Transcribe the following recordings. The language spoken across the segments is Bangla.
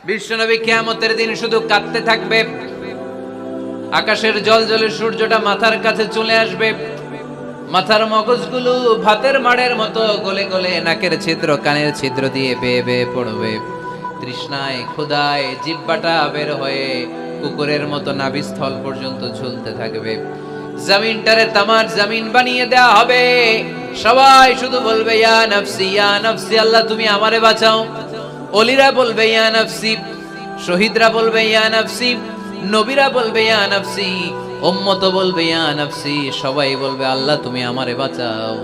বিশ্বনবী কিয়ামতের দিন শুধু কাঁদতে থাকবে। আকাশের জ্বলজ্বলে সূর্যটা মাথার কাছে চলে আসবে, মাথার মগজগুলো ভাতের মাড়ের মতো গলে গলে নাকের ছিদ্র কানের ছিদ্র দিয়ে বেয়ে বেয়ে পড়বে। তৃষ্ণায় ক্ষুধায় জিহ্বাটা বের হয়ে কুকুরের মতো নাভিস্থল পর্যন্ত ঝুলতে থাকবে। জমিনটারে তামার জমিন বানিয়ে দেয়া হবে। সবাই শুধু বলবে ইয়া নাফসি ইয়া নাফসি, আল্লাহ তুমি আমারে বাঁচাও। ওলিরা বলবে ইয়া নাফসি, শহীদরা বলবে ইয়া নাফসি, নবীরা বলবে ইয়া নাফসি, উম্মত বলবে ইয়া নাফসি। সবাই বলবে আল্লাহ তুমি আমারে বাঁচাও,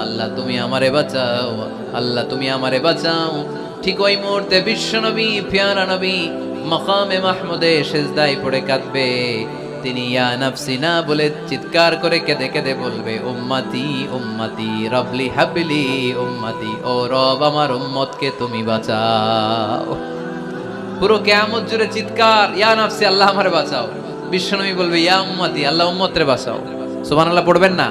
আল্লাহ তুমি আমারে বাঁচাও, আল্লাহ তুমি আমারে বাঁচাও। ঠিক ওই মুহূর্তে বিশ্বনবী প্যারা নবী মাকামে মাহমুদে সিজদায় পড়ে কাঁদবে। তিনি ইয়া নাফসি না বলে চিৎকার করে কেঁদে কেঁদে বলবে উম্মতি উম্মতি রবলি হাবলি উম্মতি, ও রব আমার উম্মতকে তুমি বাঁচাও। পুরো কিয়ামত জুড়ে চিৎকার ইয়া নাফসি আল্লাহ আমারে বাঁচাও। বিশ্বনবী বলবে ইয়া উম্মতি আল্লাহ উম্মতরে বাঁচাও। সুবহানাল্লাহ পড়বেন না?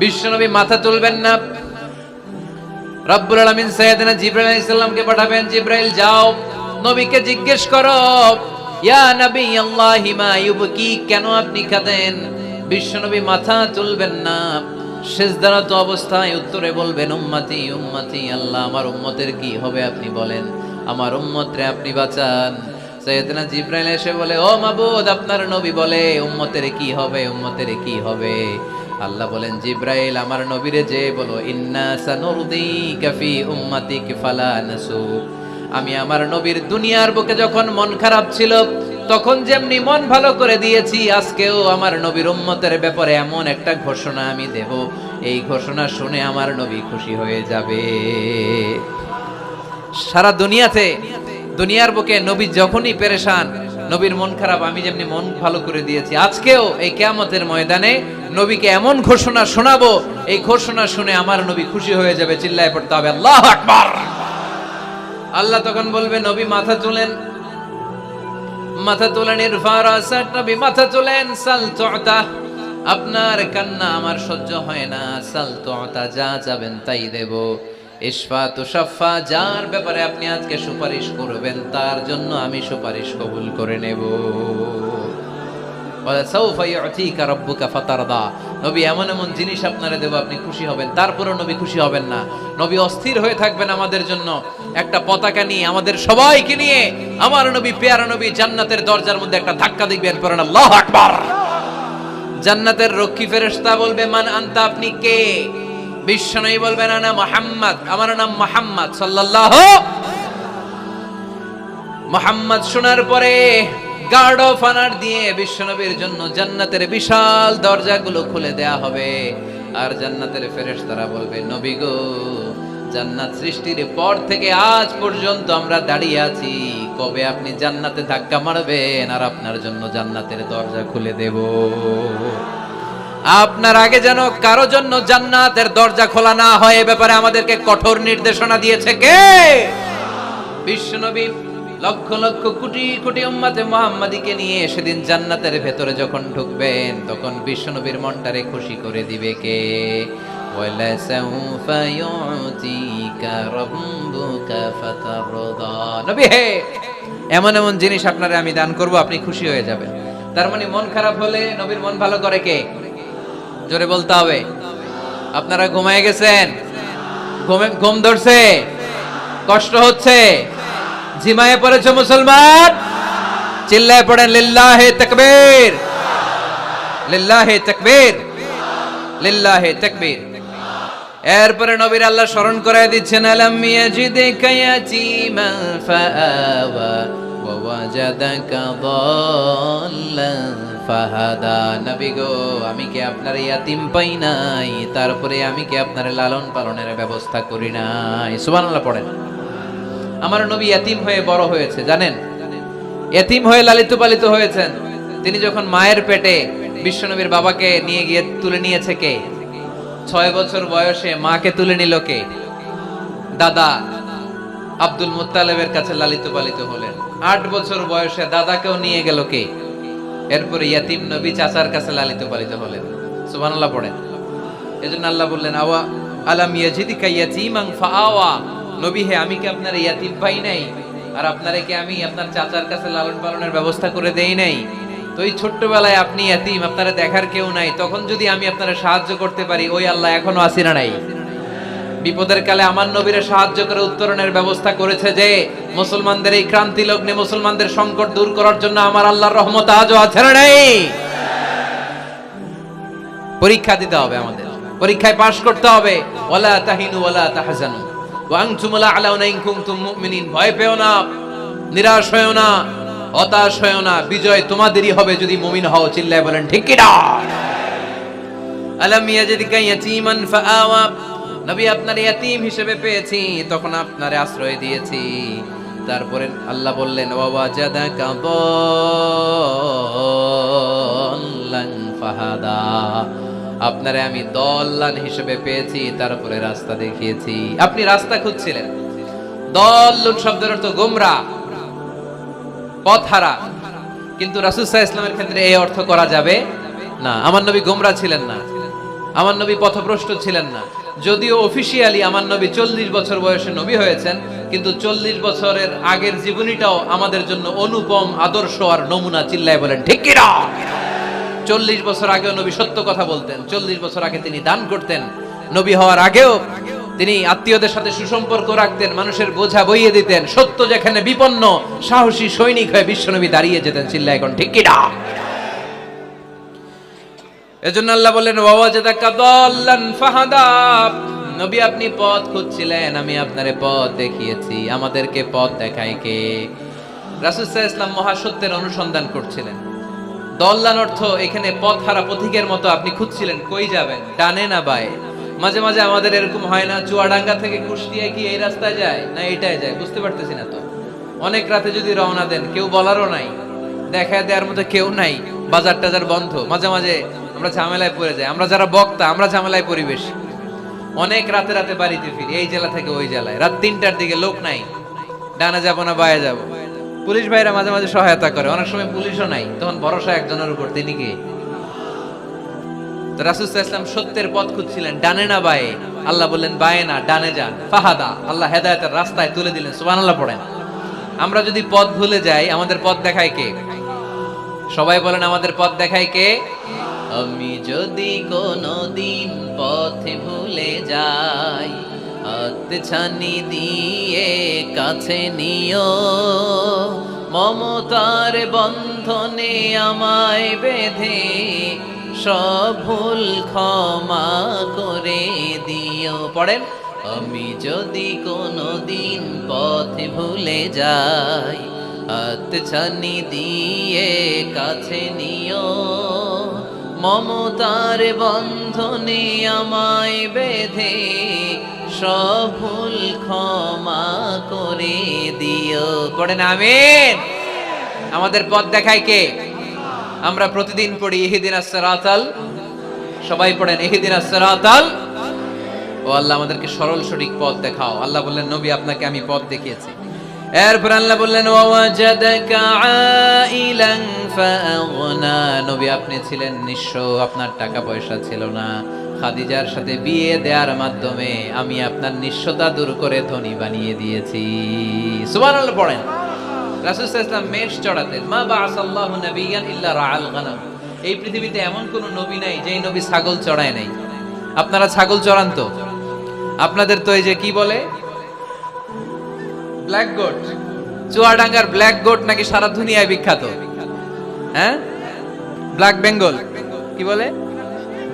বিশ্বনবী মাথা তুলবেন না। রব্বুল আলামিন সাইয়েদনা জিবরাইল আলাইহিস সালামকে পাঠাবেন, জিবরাইল যাও নবীকে জিজ্ঞেস করো ইয়া নবী আল্লাহি মা ইউবকি, কেন আপনি কাঁদেন? বিশ্বনবী মাথা তুলবেন না, সিজদারত অবস্থায় উত্তরে বলবেন উম্মতি উম্মতি, আল্লাহ আমার উম্মতের কি হবে আপনি বলেন, আমার উম্মতরে আপনি বাঁচান। সাইয়েদনা জিবরাইল এসে বলে ও মাবুদ আপনার নবী বলে উম্মতের কি হবে, উম্মতের কি হবে? আল্লাহ বলেন জিবরাইল আমার নবীরে যে বলো ইন্না সানুরদিকা ফি উম্মাতিক ফালা নাসু, আমি আমার নবীর দুনিয়ার বুকে যখন মন খারাপ ছিল তখন যেমনি মন ভালো করে দিয়েছি, আজকেও আমার নবীর উম্মতের ব্যাপারে এমন একটা ঘোষণা আমি দেব, এই ঘোষণা শুনে আমার নবী খুশি হয়ে যাবে। সারা দুনিয়াতে দুনিয়ার বুকে নবী যখনই পেরেশান, নবীর মন খারাপ, আমি যেমনি মন ভালো করে দিয়েছি, আজকেও এই কিয়ামতের ময়দানে নবীকে এমন ঘোষণা শোনাবো, এই ঘোষণা শুনে আমার নবী খুশি হয়ে যাবে। চিল্লায় পড়তে হবে আল্লাহু আকবার। আল্লাহ তখন বলবে নবী মাথা তুলেন, মাথা তুলেন, ইরফা রাসাক, নবী মাথা তুলেন, সাল তুতা, আপনার কান্না আমার সহ্য হয় না, সাল তুতা, যা চাবেন তাই দেব। ইশফা তুশাফা, যার ব্যাপারে আপনি আজকে সুপারিশ করবেন তার জন্য আমি সুপারিশ কবুল করে নেব। ওয়া সাউফা ইউতিকা রাব্বুকা ফাতারদা, নবী এমন এমন জিনিস আপনারে দেব আপনি খুশি হবেন। তারপরে নবী খুশি হবেন না, নবী অস্থির হয়ে থাকবেন আমাদের জন্য। একটা পতাকা নিয়ে আমাদের সবাইকে নিয়ে আমার নবী পেয়ারা নবী জান্নাতের দরজার মধ্যে একটা ধাক্কা দিবেন, পড়েন আল্লাহু আকবার। জান্নাতের রক্ষী ফেরেশতা বলবে মান আনতা, আপনি কে? বিশ্বনবী বলবেন আনা মুহাম্মদ, আমার নাম মুহাম্মদ সাল্লাল্লাহু। মুহাম্মদ শোনার পরে গার্ড অফ অনার দিয়ে বিশ্বনবীর জন্য জান্নাতের বিশাল দরজাগুলো খুলে দেয়া হবে। আর জান্নাতের ফেরেশতারা বলবে নবী গো, জান্নাত সৃষ্টির পর থেকে আজ পর্যন্ত আমরা দাঁড়িয়ে আছি, কবে আপনি জান্নাতে ধাক্কা মারবেন আর আপনার জন্য জান্নাতের দরজা খুলে দেব। আপনার আগে যেন কারো জন্য জান্নাতের দরজা খোলা না হয়, এ ব্যাপারে আমাদেরকে কঠোর নির্দেশনা দিয়েছে কে? বিশ্বনবী লক্ষ লক্ষ কোটি কোটি উম্মতে মুহাম্মাদীকে নিয়ে সেদিন জান্নাতের ভেতরে যখন ঢুকবেন তখন বিশ্বনবীর মনটারে খুশি করে দিবে কে? ওয়ালা সাউফা ইউতিকা রাব্বুকা ফাতারদা, নবী হে এমন এমন জিনিস আপনারে আমি দান করব, আপনি খুশি হয়ে যাবেন। তার মানে মন খারাপ হলে নবীর মন ভালো করে কে? জোরে বলতে হবে। আপনারা ঘুমায় গেছেন, ঘুম ধরছে, কষ্ট হচ্ছে, জিমায়ে পড়েছে মুসলমান, চিল্লায় পড়েন লিল্লাহে তাকবীর, লিল্লাহে তাকবীর, লিল্লাহে তাকবীর। এরপরে নবীর আল্লাহ স্মরণ করায় দিচ্ছেন আলাম ইয়াজিদিকা ইয়াতীমান ফাআওয়া ওয়া ওয়াজাদাকা দাল্লান ফাহাদা, নবী গো আমি কি আপনার ইয়াতিম পাই নাই, তারপরে আমি কি আপনার লালন পালনের ব্যবস্থা করি নাই? সুবহানাল্লাহ পড়েন। আমার নবী ইয়াতিম হয়ে বড় হয়েছে, জানেন? ইয়াতিম হয়ে লালিত পালিত হয়েছেন। তিনি যখন মায়ের পেটে বিশ্বনবীর বাবাকে নিয়ে গিয়ে তুলে নিয়েছে কে? 6 বছর বয়সে মাকে তুলে নিল কে? দাদা আব্দুল মুত্তালিবের কাছে লালিত পালিত হলেন। 8 বছর বয়সে দাদাকেও নিয়ে গেল কে? এরপরে ইয়াতিম নবী চাচার কাছে লালিত পালিত হলেন। সুবহানাল্লাহ পড়েন। এজন্য আল্লাহ বললেন আওয়া আলাম ইয়াজিদিকা ইয়াতীমান ফাআওয়া, নবী হে আমি কি আপনার ইয়াতিম পাই নাই, আর আপনারে কি আমি আপনার চাচার কাছে লালন পালনের ব্যবস্থা করে দেই নাই? তো এই ছোট্টবেলায় আপনি এতিম, আপনারা দেখার কেউ নাই, তখন যদি আমি আপনারা সাহায্য করতে পারি, ওই আল্লাহ এখনো আসি না নাই? বিপদের কালে আমার নবীরে সাহায্য করে উত্তরণের ব্যবস্থা করেছে যে, মুসলমানদের এই ক্রান্তি লগ্নে মুসলমানদের সংকট দূর করার জন্য আমার আল্লাহর রহমত আজও আছে না নাই? পরীক্ষা দিতে হবে, আমাদের পরীক্ষায় পাশ করতে হবে। ওয়ালা তাহিনু ওয়ালা তাহজানু ওয়া আনতুমুল আ'লাউনা ইন কুনতুম মুমিনিন। ভয় পেও না, নিরাশ হয়ো না, হতাশ হয়ো না, বিজয় তোমাদেরই হবে যদি মুমিন হও। চিল্লায় বলেন ঠিক কি না? আলাম ইয়াজিদকা ইয়াতীমান ফাআওয়া। নবী আপনার ইয়াতীম হিসেবে পেয়েছি, তখন আপনারে আশ্রয় দিয়েছি। তারপরে আল্লাহ বললেন ওয়াজাদাকা দাল্লান ফাহাদা। আপনারে আমি দল্লান হিসেবে পেয়েছি, তারপরে রাস্তা দেখিয়েছি। আপনি রাস্তা খুঁজছিলেন। দল্লুন শব্দের অর্থ গোমরা, পথহারা, কিন্তু রাসূল সাল্লাল্লাহু আলাইহি ওয়াসাল্লামের ক্ষেত্রে এই অর্থ করা যাবে না। আমার নবী গোমরা ছিলেন না, আমার নবী পথভ্রষ্ট ছিলেন না। যদিও অফিশিয়ালি আমার নবী 40 বছর বয়সে নবী হয়েছেন, কিন্তু 40 বছরের আগের জীবনীটাও আমাদের জন্য অনুপম আদর্শ আর নমুনা। চিল্লায় বলেন ঠিক কি না? 40 বছর আগেও নবী সত্য কথা বলতেন, 40 বছর আগে তিনি দান করতেন, নবী হওয়ার আগেও তিনি আত্মীয়দের সাথে সুসম্পর্ক রাখতেন, মানুষের বোঝা বইয়ে দিতেন। সত্য যেখানে বিপন্ন, সাহসী সৈনিক হয়ে বিশ্বনবী দাঁড়িয়ে যেতেন। চিল্লায় এখন ঠিক কি না? এজন্য আল্লাহ বলেন ওয়াজাদাকা দাল্লান ফাহাদা। নবী আপনি পথ খুঁজছিলেন, আমি আপনারে পথ দেখিয়েছি। আমাদেরকে পথ দেখায় কে? রাসূল সাল্লাল্লাহু আলাইহি ওয়াসাল্লাম মহাসত্যের অনুসন্ধান করছিলেন। দল্লান অর্থ এখানে পথহারা পথিকের মতো আপনি খুঁজছিলেন, কই যাবেন, ডানে না বায়ে। মাঝে মাঝে আমাদের এরকম হয় না, চুয়াডাঙ্গা থেকে কুষ্টিয়া কি এই রাস্তায় যায় না এইটাই যায়, বুঝতে পারতেছি না তো। অনেক রাতে যদি রওনা দেন, কেউ বলারও নাই, দেখা দেওয়ার মতো কেউ নাই, বাজার টাজার বন্ধ, মাঝে মাঝে আমরা ঝামেলায় পড়ে যাই। আমরা যারা বক্তা, আমরা ঝামেলায় পড়ি বেশি। অনেক রাতে রাতে বাড়িতে ফিরি, এই জেলা থেকে ওই জেলায়, রাত 3টার দিকে, লোক নাই, ডানে যাবো না বায়ে যাবো। পুলিশ ভাইরা মাঝে মাঝে সহায়তা করে, অনেক সময় পুলিশও নাই, তখন ভরসা একজনের উপর, তিনি কি? তো রাসূল সাল্লাল্লাহু আলাইহি ওয়াসাল্লাম সত্যের পথ খুঁজছিলেন, ডানে না বায়ে। আল্লাহ বললেন বায়ে না, ডানে যান। ফাহাদা, আল্লাহ হেদায়েতের রাস্তায় তুলে দিলেন। সুবহানাল্লাহ পড়েন। আমরা যদি পথ ভুলে যাই, আমাদের পথ দেখায় কে? সবাই বলেন আমাদের পথ দেখায় কে? আমি যদি কোনদিন পথে ভুলে যাই, হাতছানি দিয়ে কাছে নিও, মমতার বন্ধনে আমায় বেঁধে সব ভুল ক্ষমা করে দিও। পড়েন, আমি যদি কোনদিন পথে ভুলে যাই, হাতছানি দিয়ে কাছে নিও, মমতার বন্ধনে আমায় বেঁধে সব ভুল ক্ষমা করে দিও। পড়েন আমিন। আমাদের পথ দেখায় কে? আমরা প্রতিদিন পড়ি ইহদিনাস সিরাতাল, সবাই পড়েন ইহদিনাস সিরাতাল। ও আল্লাহ আমাদেরকে সরল সঠিক পথ দেখাও। আল্লাহ বললেন নবী আপনাকে আমি পথ দেখিয়েছি। এরপর আল্লাহ বললেন ওয়াজাদাকা আইলান ফাআগনা। নবী আপনি ছিলেন নিঃস্ব, আপনার টাকা পয়সা ছিল না। খাদিজার সাথে বিয়ে দেওয়ার মাধ্যমে আমি আপনার নিঃস্বতা দূর করে ধনী বানিয়ে দিয়েছি। সুবহানাল্লাহ পড়েন। রাসূল সাল্লাল্লাহু আলাইহি ওয়াসাল্লাম মেষ চড়াতেন। মা বাআসাল্লাহু নাবিয়্যান ইল্লা রাআল গানাম। এই পৃথিবীতে এমন কোন নবী নাই যেই নবী ছাগল চড়ায় নাই। আপনারা ছাগল চড়ান তো? আপনাদের তো এই যে কি বলে ব্ল্যাক গোট, চুয়াডাঙ্গার ব্ল্যাক গোট নাকি সারা দুনিয়ায় বিখ্যাত। হ্যাঁ, ব্ল্যাক বেঙ্গল, কি বলে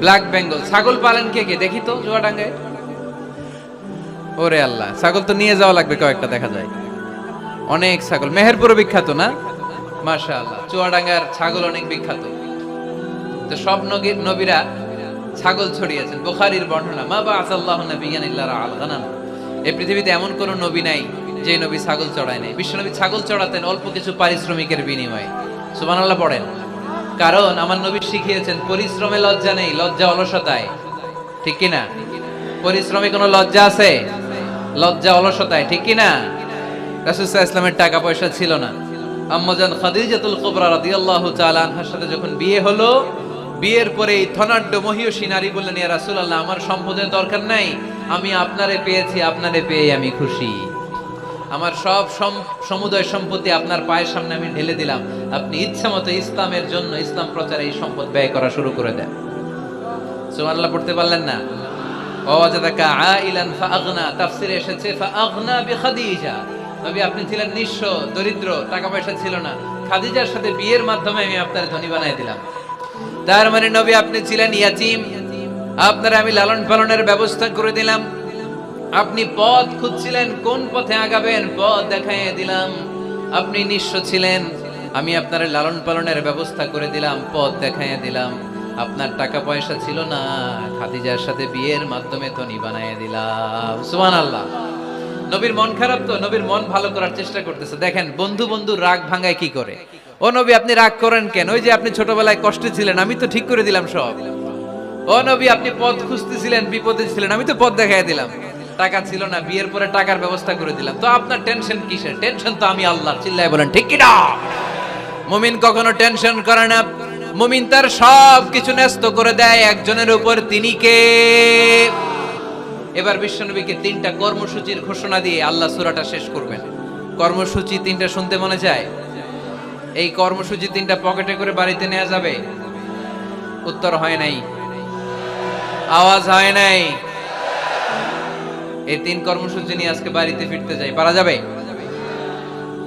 ব্ল্যাক বেঙ্গল। ছাগল পালেন কে কে দেখি তো চুয়াডাঙ্গায়? ওরে আল্লাহ, ছাগল তো নিয়ে যাওয়া লাগবে কয়েকটা, দেখা যায় অনেক ছাগল। মেহেরপুরও বিখ্যাত না? মাশাআল্লাহ, চুয়াডাঙ্গার ছাগল অনেক বিখ্যাত। তো সব নবীরা ছাগল ছড়িয়েছেন। বুখারীর বর্ণনা, মা বাআসাল্লাহু নাবিয়্যান ইল্লা রাআল গানাম। এই পৃথিবীতে এমন কোন নবী নাই যে নবী ছাগল চড়ায় নাই। বিশ্বনবী ছাগল চড়াতেন অল্প কিছু পারিশ্রমিকের বিনিময়ে। সুবহানাল্লাহ পড়েন। কারণ আমার নবী শিখিয়েছেন পরিশ্রমে লজ্জা নেই, লজ্জা অলসতায়। ঠিক কি না? পরিশ্রমে কোনো লজ্জা আছে? লজ্জা অলসতায়, ঠিক কি না? রাসূল সাল্লাল্লাহু আলাইহি ওয়াসাল্লামের টাকা পয়সা ছিল না। আম্মাজান খাদিজাতুল কুবরা রাদিয়াল্লাহু তাআলা আনহার সাথে যখন বিয়ে হলো, বিয়ের পরে এই ধনাঢ্য মহীয়সী নারী বললেন, ইয়া রাসূলুল্লাহ, আমার সম্পদের দরকার নাই, আমি আপনারে পেয়েছি, আপনারে পেয়ে আমি খুশি। আমার সব সমুদয় সম্পত্তি আপনার পায়ের সামনে আমি ঢেলে দিলাম, আপনি ইচ্ছা মতো ইসলামের জন্য, ইসলাম প্রচারে এই সম্পদ ব্যয় করা শুরু করে দেন। সুবহানাল্লাহ পড়তে পারলেন না? ওয়াজাদাকা আইলান ফাআগনা, তাফসিরে এসেছে ফাআগনা বিখাদিজা। নবী আপনি ছিলেন নিঃস্ব, দরিদ্র, টাকা পয়সা ছিল না, খাদিজার সাথে বিয়ের মাধ্যমে আমি আপনার ধনী বানাই দিলাম। তার মানে নবী আপনি ছিলেন ইয়াতীম, আপনার আমি লালন পালনের ব্যবস্থা করে দিলাম। আপনি পথ খুঁজছিলেন, কোন পথে আগাবেন, পথ দেখাইয়ে দিলাম। আপনি নিঃস্ব ছিলেন, আমি আপনার লালন পালনের ব্যবস্থা করে দিলাম, পথ দেখাইয়ে দিলাম। আপনার টাকা পয়সা ছিল না, খাদিজার সাথে বিয়ের মাধ্যমে ধনী বানাইয়ে দিলাম। সুবহানাল্লাহ। নবীর মন খারাপ তো, নবীর মন ভালো করার চেষ্টা করতেছে। দেখেন বন্ধু বন্ধু রাগ ভাঙায় কি করে। ও নবী আপনি রাগ করেন কেন? ওই যে আপনি ছোটবেলায় কষ্টে ছিলেন, আমি তো ঠিক করে দিলাম সব। ও নবী আপনি পথ খুঁজতেছিলেন, বিপদে ছিলেন, আমি তো পথ দেখাই দিলাম। টাকা ছিল না, বিয়ের পরে টাকার ব্যবস্থা করে দিলাম। তো আপনার টেনশন কিসের? টেনশন তো আমি আল্লাহর। চিল্লায় বলেন ঠিক কি না? মুমিন কখনো টেনশন করে না। মুমিন তার সব কিছু ন্যস্ত করে দেয় একজনের উপর, তিনি কে? এবার বিশ্বনবীকে 3টা কর্মসূচির ঘোষণা দিয়ে আল্লাহ সূরাটা শেষ করবেন। কর্মসূচি 3টা শুনতে মনে চায়? এই কর্মসূচি 3টা পকেটে করে বাড়িতে নেওয়া যাবে? উত্তর হয় নাই, আওয়াজ হয় নাই। এই 3 কর্মসূচি নিয়ে আজকে বাড়িতে ফিরতে যাই, পারা যাবে?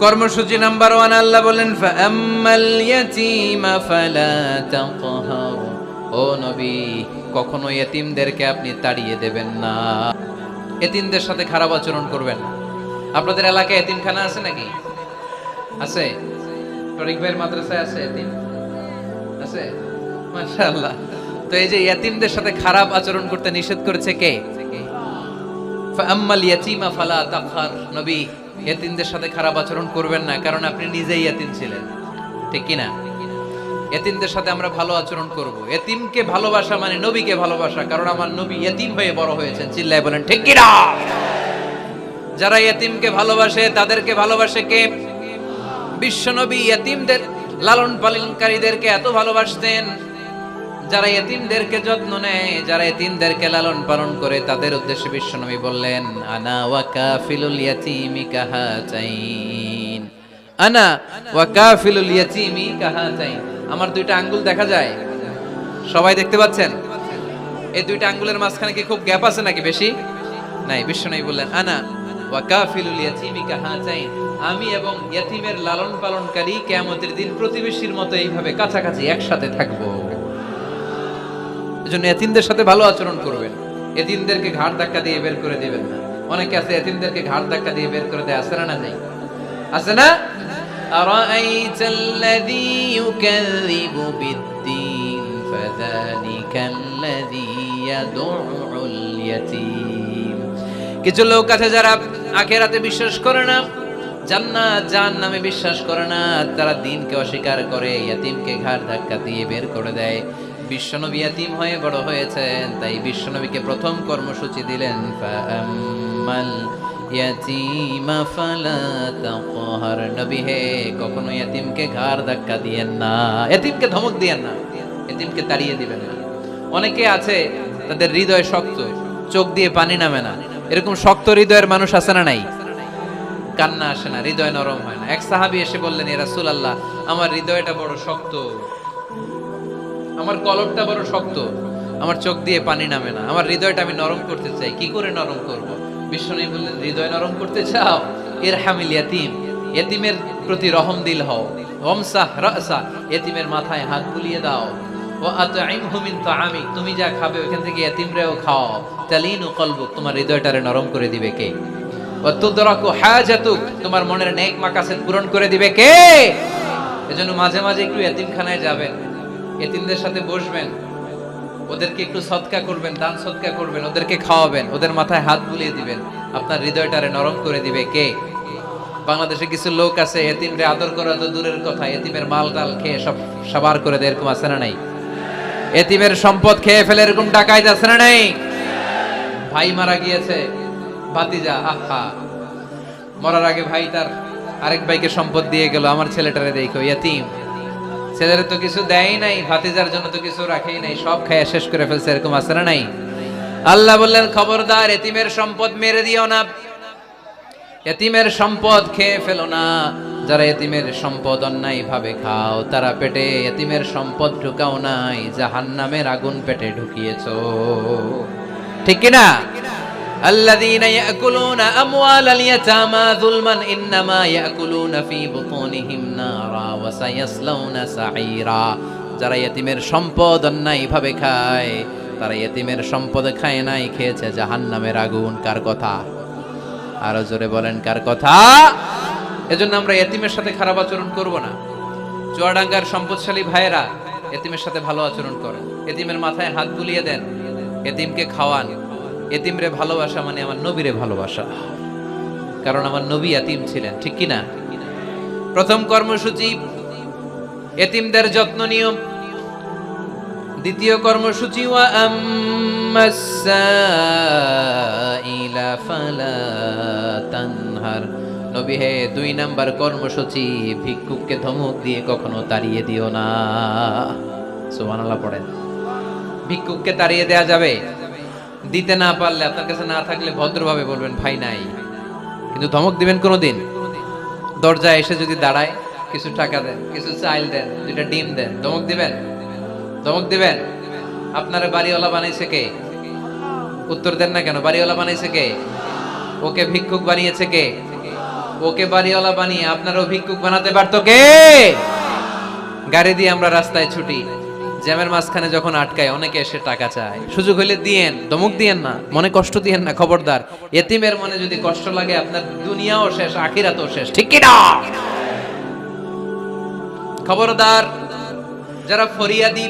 কর্মসূচি নাম্বার 1, আল্লাহ বলেন ফাআম্মাল ইয়াতীমা ফালা তাকহার। ও নবী কখনো ইতিমদেরকে আপনি তাড়িয়ে দেবেন না, ইতিমদের সাথে খারাপ আচরণ করবেন না। আপনাদের এলাকায় ইতিমখানা আছে নাকি? আছে? তরিক ভাইয়ের মাদ্রাসায় আছে ইতিম? আছে? মাশাআল্লাহ। তো এই যে ইতিমদের সাথে খারাপ আচরণ করতে নিষেধ করেছে কে? ফাআম্মাল ইয়াতীমা ফালা তাকহার। নবী ইতিমদের সাথে খারাপ আচরণ করবেন না, কারণ আপনি নিজেই ইতিম ছিলেন, ঠিক কি না? ইতিমদের সাথে আমরা ভালো আচরণ করব। ইতিমকে ভালোবাসা মানে নবীকে ভালোবাসা, কারণ আমার নবী ইতিম হয়ে বড় হয়েছেন। চিল্লায় বলেন ঠিক কি না? যারা ইতিমকে ভালোবাসে তাদেরকে ভালোবাসে কে? বিশ্বনবী ইতিমদের লালন পালনকারীদেরকে এত ভালোবাসতেন, যারা ইতিমদেরকে যত্ন নেয়, যারা ইতিমদেরকে লালন পালন করে, তাদের উদ্দেশ্যে বিশ্বনবী বললেন আনা ওয়া কাফিলুল ইয়াতীমি কাহাতাইন। আনা ওয়া কাফিলুল ইয়াতীমি কাহাতাইন। আমার 2টা আঙ্গুল দেখা যায়? সবাই দেখতে পাচ্ছেন? এই 2টা আঙ্গুলের মাঝখানে কি খুব গ্যাপ আছে নাকি? বেশি নাই। বিশ্বনবী বললেন আনা ওয়া কাফিলুল ইয়াতীমি কাহাতাইন। আমি এবং ইতিমের লালন পালনকারী কিয়ামতের দিন প্রতিবেশীর মতো এইভাবে কাছাকাছি একসাথে থাকবো। এজন্য ইতিমদের সাথে ভালো আচরণ করবেন। ইতিমদেরকে ঘাড় ধাক্কা দিয়ে বের করে দিবেন না। অনেকে আছে ইতিমদেরকে ঘাড় ধাক্কা দিয়ে বের করে দেয়, আছে না? নাই আছে না? আরাআইতাল্লাযী ইউকাযযিবু বিদ্দীন ফাযালিকাল্লাযী ইয়াদউল ইয়াতীম। কিছু লোক আছে যারা আখিরাতে বিশ্বাস করে না, জান্নাত জাহান্নামে বিশ্বাস করে না, তারা দ্বীনকে অস্বীকার করে, ইতিমকে ঘাড় ধাক্কা দিয়ে বের করে দেয়। বিশ্বনবী ইতিম হয়ে বড় হয়েছেন, তাই বিশ্বনবীকে প্রথম কর্মসূচি দিলেন ফাআম্মাল ইয়াতীমা ফালা তাকহার। নবী হে কখনো ইতিমকে ঘাড় ধাক্কা দিয়েন না, ইতিমকে ধমক দিয়েন না, ইতিমকে তাড়িয়ে দিবেন না। অনেকে আছে তাদের হৃদয় শক্ত, চোখ দিয়ে পানি নামে না। এরকম শক্ত হৃদয়ের মানুষ আছে না নাই? কান্না আসে না, হৃদয় নরম হয় না। এক সাহাবী এসে বললেন ইয়া রাসূলুল্লাহ, আমার হৃদয়টা বড় শক্ত, আমার কলবটা বড় শক্ত, আমার চোখ দিয়ে পানি নামে না, আমার হৃদয়টা আমি নরম করতে চাই, কি করে নরম করব? বিশ্বনবী বললেন হৃদয় নরম করতে চাও? ইরহামিল ইয়াতীম, ইতিমের প্রতি রহম দিল হও। ওয়ামসাহ রাসা, ইতিমের মাথায় হাত বুলিয়ে দাও। ওয়া আতঈমহু মিন তাআমিক, তুমি যা খাবে ওখান থেকে ইতিমরেও খাও। তালিনু কলবুক, তোমার হৃদয়টারে নরম করে দিবে কে? ওয়া তুদরাকু হাজাতুক, তোমার মনের নেক মাকাসেদ পূরণ করে দিবে কে? এজন্য মাঝে মাঝে একটু ইতিমখানায় যাবেন, ইতিমদের সাথে বসবেন, ওদেরকে একটু সদকা করবেন, দান সদকা করবেন, ওদেরকে খাওয়াবেন, ওদের মাথায় হাত বুলিয়ে দিবেন। আপনার হৃদয়টারে নরম করে দিবে কে? বাংলাদেশে কিছু লোক আছে ইতিমরে আদর করা তো দূরের কথা, ইতিমের মাল ডাল খেয়ে সব সাবার করে দেয়, এরকম আছে না নাই? ইতিমের সম্পদ খেয়ে ফেলে এরকম ডাকাইত আছে না নাই? ভাই মারা গিয়েছে, ভাতিজা আহা, মরার আগে ভাই তার আরেক ভাইকে সম্পদ দিয়ে গেল, আমার ছেলেটারে দেখো ইতিম, ছেলের তো কিছু দেয় নাই, ভাতিজার জন্য তো কিছু রাখেই নাই, সব খেয়ে শেষ করে ফেলছে, এরকম আছে না নাই? আল্লাহ বললেন খবরদার ইতিমের সম্পদ মেরে দিও না। এতিমের সম্পদ খেয়ে ফেলো না। যারা এতিমের সম্পদ অন্যায় ভাবে খাও, তারা পেটে এতিমের সম্পদ ঢুকাও নাই, জাহান্নামের আগুন পেটে ঢুকিয়েছো। ঠিক কিনা? الذين يأكلون أموال اليتامى ظلما إنما يأكلون في بطونهم نارا وسيصلون سعيرا। যারা এতিমের সম্পদ অন্যায় ভাবে খায়, তারা এতিমের সম্পদ খায় নাই, খেয়েছে জাহান্নামের আগুন। কার কথা? আরো জোরে বলেন, কার কথা? এজন্য আমরা এতিমের সাথে খারাপ আচরণ করব না। চুয়াডাঙ্গার সম্পদশালী ভাইয়েরা এতিমের সাথে ভালো আচরণ করেন, এতিমের মাথায় হাত বুলিয়ে দেন, এতিমকে খাওয়ান। এতিমরে ভালোবাসা মানে আমার নবীরে ভালোবাসা, কারণ আমার নবী এতিম ছিলেন। ঠিক কিনা? প্রথম কর্মসূচি এতিমদের যত্ন নিও। দ্বিতীয় কর্মসূচি ওয়া আম্মাস সাইলা ফালা তানহার। নবী হে, 2 নাম্বার কর্মসূচি, ভিক্ষুককে ধমক দিয়ে কখনো তাড়িয়ে দিও না। সুবহানাল্লাহ পড়েন। ভিক্ষুককে তাড়িয়ে দেয়া যাবে? দিতে না পারলে, আপনার কাছে না থাকলে ভদ্রভাবে বলবেন ভাই নাই, কিন্তু ধমক দিবেন কোনোদিন? দরজায় এসে যদি দাঁড়ায়, কিছু টাকা দেন, কিছু চাইল দেন, 2টা ডিম দেন, ধমক দিবেন? ধমক দিবেন? আপনারা বাড়িওয়ালা বানাইছে কে? উত্তর দেন না কেন? বাড়িওয়ালা বানাইছে কে? ওকে ভিক্ষুক বানিয়েছে কে? ওকে বাড়িওয়ালা বানিয়ে আপনারও ভিক্ষুক বানাতে পারতো কে? গাড়ি দিয়ে আমরা রাস্তায় ছুটি, জ্যামের মাঝখানে যখন আটকায়, অনেকে এসে টাকা চায়, সুযোগ হইলে দিয়েন, ধমক দিয়েন না, মনে কষ্ট দিয়েন না, খবরদার। এতিমের মনে যদি কষ্ট লাগে, আপনার দুনিয়াও শেষ, আখিরাতও শেষ। ঠিক কি না? খবরদার। যারা ফরিয়াদি,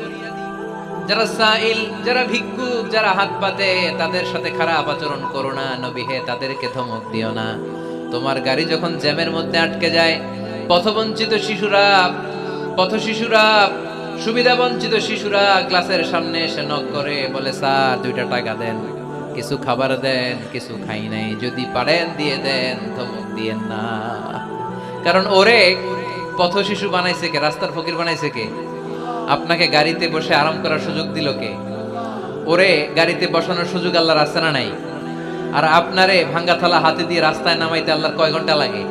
যারা সাইল, যারা ভিক্ষুক, যারা হাত পাতে, তাদের সাথে খারাপ আচরণ করো না। নবী হে, তাদেরকে ধমক দিও না। তোমার গাড়ি যখন জ্যামের মধ্যে আটকে যায়, পথবঞ্চিত শিশুরা, পথশিশুরা, সুবিধা বঞ্চিত শিশুরা ক্লাসের সামনে এসে নক করে, বলে স্যার 2টা টাকা দেন, কিছু খাবার দেন, কিছু খাই নাই, যদি পারেন দিয়ে দেন, ধমক দিয়েন না। কারণ ওরে পথ শিশু বানাইছে কে? রাস্তার ফকির বানাইছে কে? আপনাকে গাড়িতে বসে আরাম করার সুযোগ দিল কে? ওরে গাড়িতে বসানোর সুযোগ আল্লাহর আছে না নাই? আর আপনারে ভাঙ্গা থালা হাতে দিয়ে রাস্তায় নামাইতে আল্লাহর কয় ঘন্টা লাগে?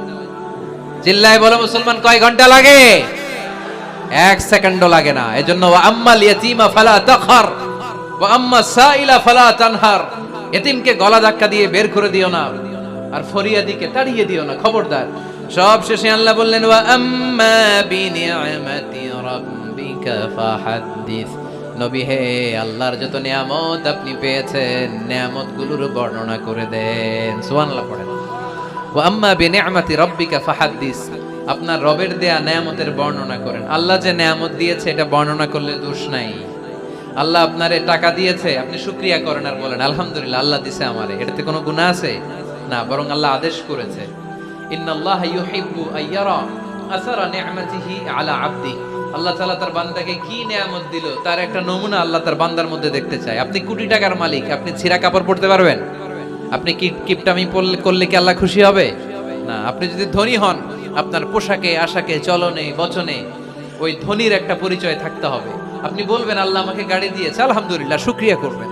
চিল্লায় বলো মুসলমান, কয় ঘন্টা লাগে? 1 সেকেন্ডও লাগে না। এজন্য ওয়া আম্মাল ইয়াতীমা ফালা তাখর ওয়া আম্মাস সাইলা ফালা তানহার। এতিমকে গলা ধাক্কা দিয়ে বের করে দিও না, আর ফরিয়াদিকে তাড়িয়ে দিও না, খবরদার। সব শেষে আল্লাহ বললেন ওয়া আম্মা বিনিআমাতি রাব্বিকা ফাহাদ্দিস। নবী হে, আল্লাহর যত নিয়ামত আপনি পেয়েছেন, নিয়ামতগুলোর বর্ণনা করে দেন। সুবহানাল্লাহ পড়েন। ওয়া আম্মা বিনিআমাতি রাব্বিকা ফাহাদ্দিস। আপনার রবের দেয়া নেয়ামতের বর্ণনা করেন। আল্লাহ যে নেয়ামত দিয়েছে এটা বর্ণনা করলে দোষ নাই। আল্লাহ আপনারে টাকা দিয়েছে, আপনি শুকরিয়া করেন আর বলেন আলহামদুলিল্লাহ, আল্লাহ দিছে আমারে, এটাতে কোনো গুনাহ আছে? না, বরং আল্লাহ আদেশ করেছে, ইন্নাল্লাহা ইউহিব্বু আইয়ারা আসারা নি'মাতিহি আলা আবদি। আল্লাহ তাআলা তার বান্দাকে কি নেয়ামত দিল, তার একটা নমুনা আল্লাহ তার বান্দার মধ্যে দেখতে চায়। আপনি কোটি টাকার মালিক, আপনি ছিঁড়া কাপড় পরতে পারবেন? আপনি কিপটামি করলে কি আল্লাহ খুশি হবে? না। আপনি যদি ধনী হন, আপনার পোশাকে, আশাকে, চলনে, বচনে ওই ধনীর একটা পরিচয় থাকতে হবে। আপনি বলবেন আল্লাহ আমাকে গাড়ি দিয়েছে, আলহামদুলিল্লাহ, শুকরিয়া করবেন।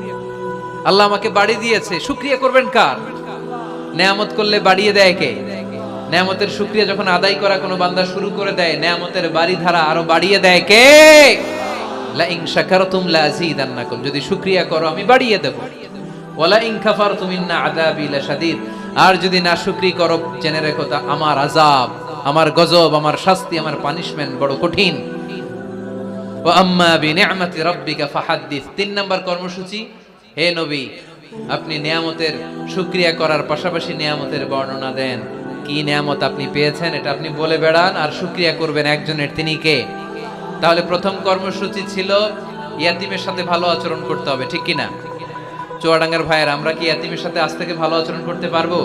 আল্লাহ আমাকে বাড়ি দিয়েছে, শুকরিয়া করবেন কার? নেয়ামত করলে বাড়িয়ে দেয় কে? নেয়ামতের শুকরিয়া যখন আদায় করা কোনো বান্দা শুরু করে দেয়, নেয়ামতের বাড়ি ধারা আরো বাড়িয়ে দেয় কে? লা ইন শাকারতুম লা আযীদান্নাকুম। যদি শুকরিয়া করো আমি বাড়িয়ে দেব। ওয়ালা ইন কাফারতুম ইন্না আযাবি লাশাদীদ। আর যদি নাশুকরি করো, জেনে রেখো তা আমার আযাব, আমার গজব, আমার শাস্তি, আমার পানিশমেন্ট বড় কঠিন। ওয়া আম্মা বিনিআমাতি রাব্বিকা ফাহাদ্দিস। 3 নাম্বার কর্মসূচি, হে নবী, আপনি নিয়ামতের শুকরিয়া করার পাশাপাশি নিয়ামতের বর্ণনা দেন। কি নিয়ামত আপনি পেয়েছেন এটা আপনি বলে বেড়ান, আর শুকরিয়া করবেন একজনের, তিনি কে? তাহলে প্রথম কর্মসূচি ছিল ইয়াতিমের সাথে ভালো আচরণ করতে হবে। ঠিক কিনা? চুয়াডাঙ্গার ভাইয়ের, আমরা কি ইয়াতিমের সাথে আজ থেকে ভালো আচরণ করতে পারবো?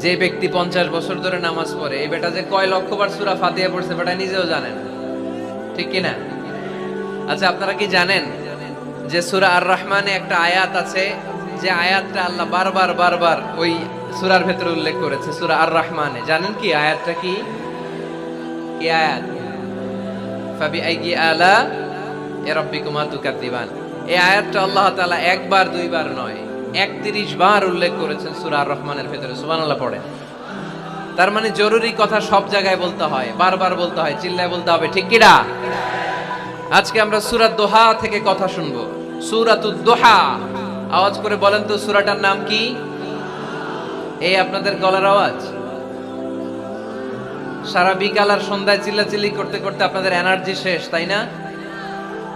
যে ব্যক্তি 50 বছর ধরে নামাজ পড়ে, এই বেটা যে কয় লক্ষবার সূরা ফাতিহা পড়ছে বেটা নিজেও জানেন। ঠিক কিনা? আচ্ছা, আপনারা কি জানেন যে সূরা আর রহমানে একটা আয়াত আছে, যে আয়াতটা আল্লাহ বারবার ওই সূরার ভেতরে উল্লেখ করেছে, সূরা আর রহমানে। জানেন কি আয়াতটা? কি আয়াত? ফাবিআইয়ি আলা রাব্বিকুমা তুকাদ্দিবান। এই আয়াতটা আল্লাহ তাআলা একবার দুইবার নয়, 31 বার উল্লেখ করেছেন সূরা আর রহমানের ভেতরে। সুবহানাল্লাহ পড়েন। তার মানে জরুরি কথা সব জায়গায় বলতে হয়, বারবার বলতে হয়, চিল্লায় বলতে হবে, ঠিক কি না? আজকে আমরা সূরা দোহা থেকে কথা শুনবো। সূরাতুদ দোহা, আওয়াজ করে বলেন তো সূরাটার নাম কি? এই আপনাদের গলার আওয়াজ। সারা বিকাল আর সন্ধ্যায় চিল্লাচিল্লি করতে করতে আপনাদের এনার্জি শেষ, তাই না?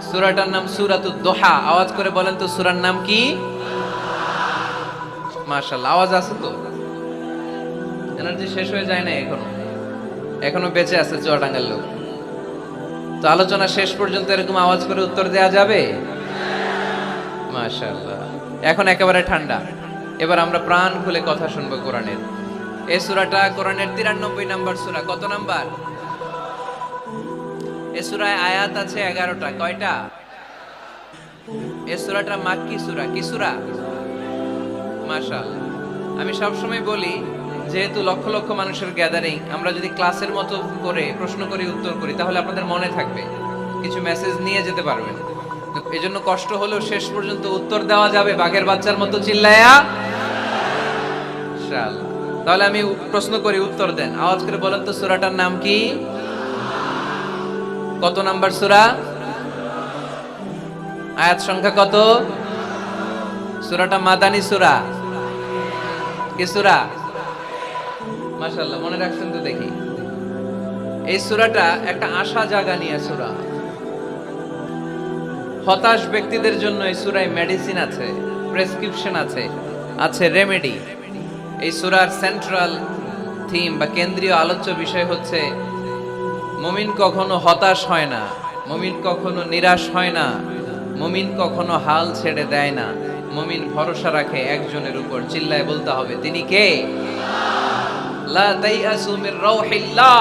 সূরাটার নাম সূরাতুদ দোহা। আওয়াজ করে বলেন তো সূরার নাম কি? মাশাআল্লাহ, আওয়াজ আছে তো? এনার্জি শেষ হয়ে যায় না এখনো বেঁচে আছে চুয়াডাঙ্গার লোক। তো আলোচনা শেষ পর্যন্ত এরকম আওয়াজ করে উত্তর দেওয়া যাবে? মাশাআল্লাহ, এখন একেবারে ঠান্ডা। এবার আমরা প্রাণ খুলে কথা শুনবো কোরআনের। এই সূরাটা কোরআনের 93 নাম্বার সূরা। কত নাম্বার? এই সূরায় আয়াত আছে 11টা। কয়টা? এই সূরাটা মাক্কি সূরা। কি সূরা? মাশাআল্লাহ। আমি সবসময় বলি, যেহেতু লক্ষ লক্ষ মানুষের গ্যাদারিং, আমরা যদি ক্লাসের মতো করে প্রশ্ন করি, উত্তর করি, তাহলে আপনাদের মনে থাকবে, কিছু মেসেজ নিয়ে যেতে পারবেন। এই জন্য কষ্ট হলেও শেষ পর্যন্ত উত্তর দেওয়া যাবে বাঘের বাচ্চার মতো চিল্লায়া ইনশাআল্লাহ। তাহলে আমি প্রশ্ন করি, উত্তর দেন। আওয়াজ করে বলেন তো সূরাটার নাম কি? কত নাম্বার সূরা? আয়াত সংখ্যা কত? সূরাটা মাদানী সূরা। কি সূরা? মাশাআল্লাহ, মনে রাখছেন তো দেখি। এই সূরাটা একটা আশা জাগা নিয়ে সূরা। হতাশ ব্যক্তিদের জন্য এই সূরায় মেডিসিন আছে, প্রেসক্রিপশন আছে, আছে রেমেডি। এই সূরার সেন্ট্রাল থিম বা কেন্দ্রীয় আলোচ্য বিষয় হচ্ছে মুমিন কখনো হতাশ হয় না, মুমিন কখনো নিরাশ হয় না, মুমিন কখনো হাল ছেড়ে দেয় না, মুমিন ভরসা রাখে একজনের উপর। চিল্লায় বলতে হবে, তিনি কে? লা তাইয়াসু মির রাউহিল্লাহ,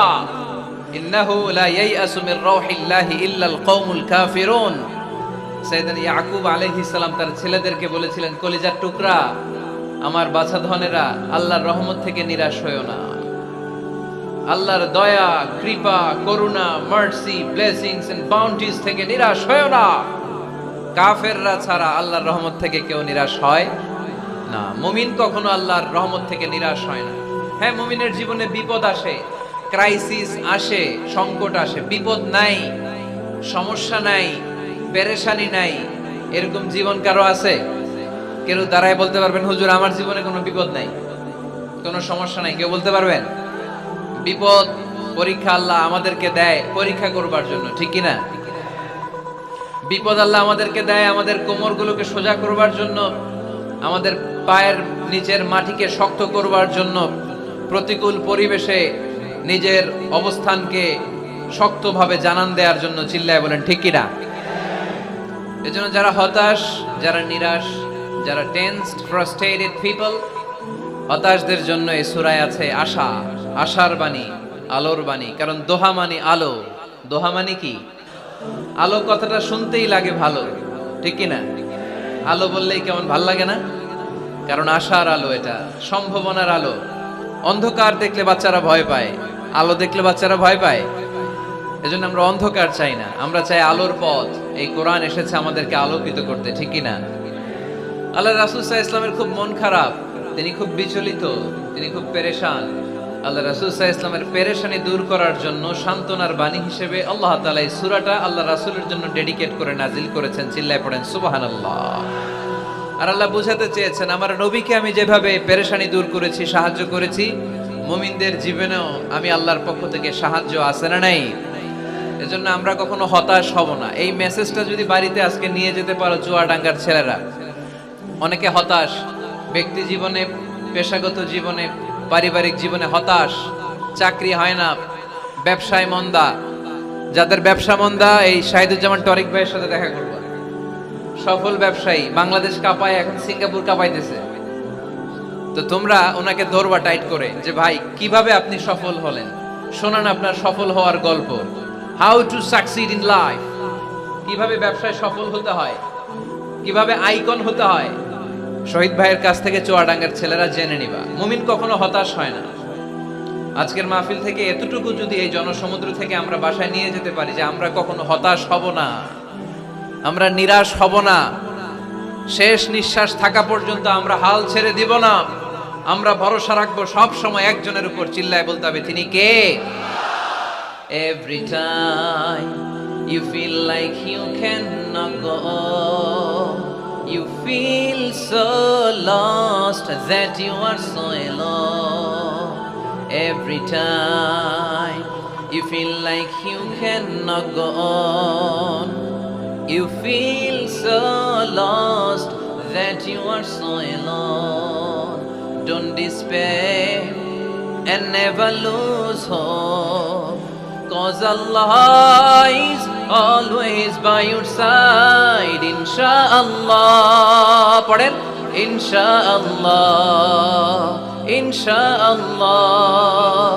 ইন্নাহু লা ইয়াইয়াসু মির রাউহিল্লাহি ইল্লাল কওমুল কাফিরুন। সাইয়েদনা ইয়াকুব আলাইহিস সালাম তার ছেলেদেরকে বলেছিলেন, কলিজার টুকরা, আমার বাছাধনেরা, আল্লাহর রহমত থেকে নিরাশ হয়ো না। আল্লাহর দয়া, কৃপা, করুণা, মার্সি, ব্লেসিংস এন্ড বাউন্টিজ থেকে নিরাশ হয়ো না। কাফেররা ছাড়া আল্লাহর রহমত থেকে কেউ নিরাশ হয় না। মুমিন কখনো আল্লাহর রহমত থেকে নিরাশ হয় না। হ্যাঁ, মুমিনের জীবনে বিপদ আসে, ক্রাইসিস আসে, সংকট আসে। বিপদ নাই, সমস্যা নাই, পেরেশানি নাই, এরকম জীবন কারো আছে? কেউ দাঁড়ায় বলতে পারবেন, হুজুর আমার জীবনে কোনো বিপদ নাই, কোনো সমস্যা নাই? কেউ বলতে পারবেন? বিপদ, পরীক্ষা আল্লাহ আমাদেরকে দেয় পরীক্ষা করবার জন্য, ঠিক কি না? বিপদ আল্লাহ আমাদেরকে দেয় আমাদের কোমরগুলোকে সোজা করবার জন্য, আমাদের পায়ের নিচের মাটিকে শক্ত করবার জন্য, প্রতিকূল পরিবেশে নিজের অবস্থানকে শক্তভাবে জানান দেওয়ার জন্য। চিল্লায় বলেন, ঠিক কি না? এজন্য যারা হতাশ, যারা নিরাশ, যারা টেন্সড, ফ্রাস্ট্রেটেড পিপল, হতাশদের জন্য এই সূরায় আছে আশা, আশার বাণী, আলোর বাণী। কারণ দোহা মানে আলো। দোহা মানে কি? আলো কথাটা শুনতেই লাগে ভালো, ঠিক কি না? আলো বললেই কেমন ভাল লাগে না? কারণ আশার আলো, এটা সম্ভাবনার আলো। অন্ধকার দেখলে বাচ্চারা ভয় পায়, আলো দেখলে বাচ্চারা ভয় পায়। এজন্য আমরা অন্ধকার চাই না, আমরা চাই আলোর পথ। এই কোরআন এসেছে আমাদেরকে আলোকিত করতে, ঠিক কি না? আল্লাহ রাসূল সাল্লাল্লাহু আলাইহি ওয়াসাল্লামের খুব মন খারাপ, তিনি খুব বিচলিত, তিনি খুব পেরেশান। আল্লাহ রাসূল সাল্লাল্লাহু আলাইহি ওয়াসাল্লামের পেরেশানি দূর করার জন্য সান্ত্বনার বাণী হিসেবে আল্লাহ তাআলা এই সূরাটা আল্লাহ রাসূলের জন্য ডেডিকেট করে নাজিল করেছেন। চিল্লায় পড়েন সুবহানাল্লাহ। আর আল্লাহ বুঝাতে চেয়েছেন, আমার নবীকে আমি যেভাবে পেরেশানি দূর করেছি, সাহায্য করেছি, মুমিনদের জীবনেও আমি আল্লাহর পক্ষ থেকে সাহায্য আছে না নাই? এজন্য আমরা কখনো হতাশ হব না। এই মেসেজটা যদি বাড়িতে আজকে নিয়ে যেতে পারো চুয়াডাঙ্গার ছেলেরা। অনেকে হতাশ, ব্যক্তি জীবনে, পেশাগত জীবনে, পারিবারিক জীবনে হতাশ, চাকরি হয় না, ব্যবসায় মন্দা। যাদের ব্যবসা মন্দা, এই শাহিদুজ্জামান টরিক ভাইয়ের সাথে দেখা করবো। সফল ব্যবসায়ী, বাংলাদেশ কাঁপায়, এখন সিঙ্গাপুর কাঁপাইতেছে। তো তোমরা ওনাকে ধরবা টাইট করে, যে ভাই কিভাবে আপনি সফল হলেন, শোনান আপনার সফল হওয়ার গল্প। How to succeed in life, কিভাবে ব্যবসায় সফল হতে হয়, কিভাবে আইকন হতে হয়। শহীদ ভাইয়ের কাছ থেকে চুয়াডাঙ্গার ছেলেরা জেনে নিবা। মুমিন কখনো হতাশ হয় না। আজকের মাহফিল থেকে এতটুকু যদি এই জনসমুদ্র থেকে আমরা বাসায় নিয়ে যেতে পারি, যে আমরা কখনো হতাশ হব না, আমরা নিরাশ হব না, শেষ নিঃশ্বাস থাকা পর্যন্ত আমরা হাল ছেড়ে দিব না। আমরা ভরসা রাখবো সব সময় একজনের উপর, চিল্লায় বলতে হবে তিনি কে? Every time you feel like you cannot go, you feel so lost that you are so alone. Every time you feel like you cannot go on, you feel so lost that you are so alone. Don't despair and never lose hope, 'cause Allah is always by your side. Inshallah, পড়েন, Inshallah, Inshallah,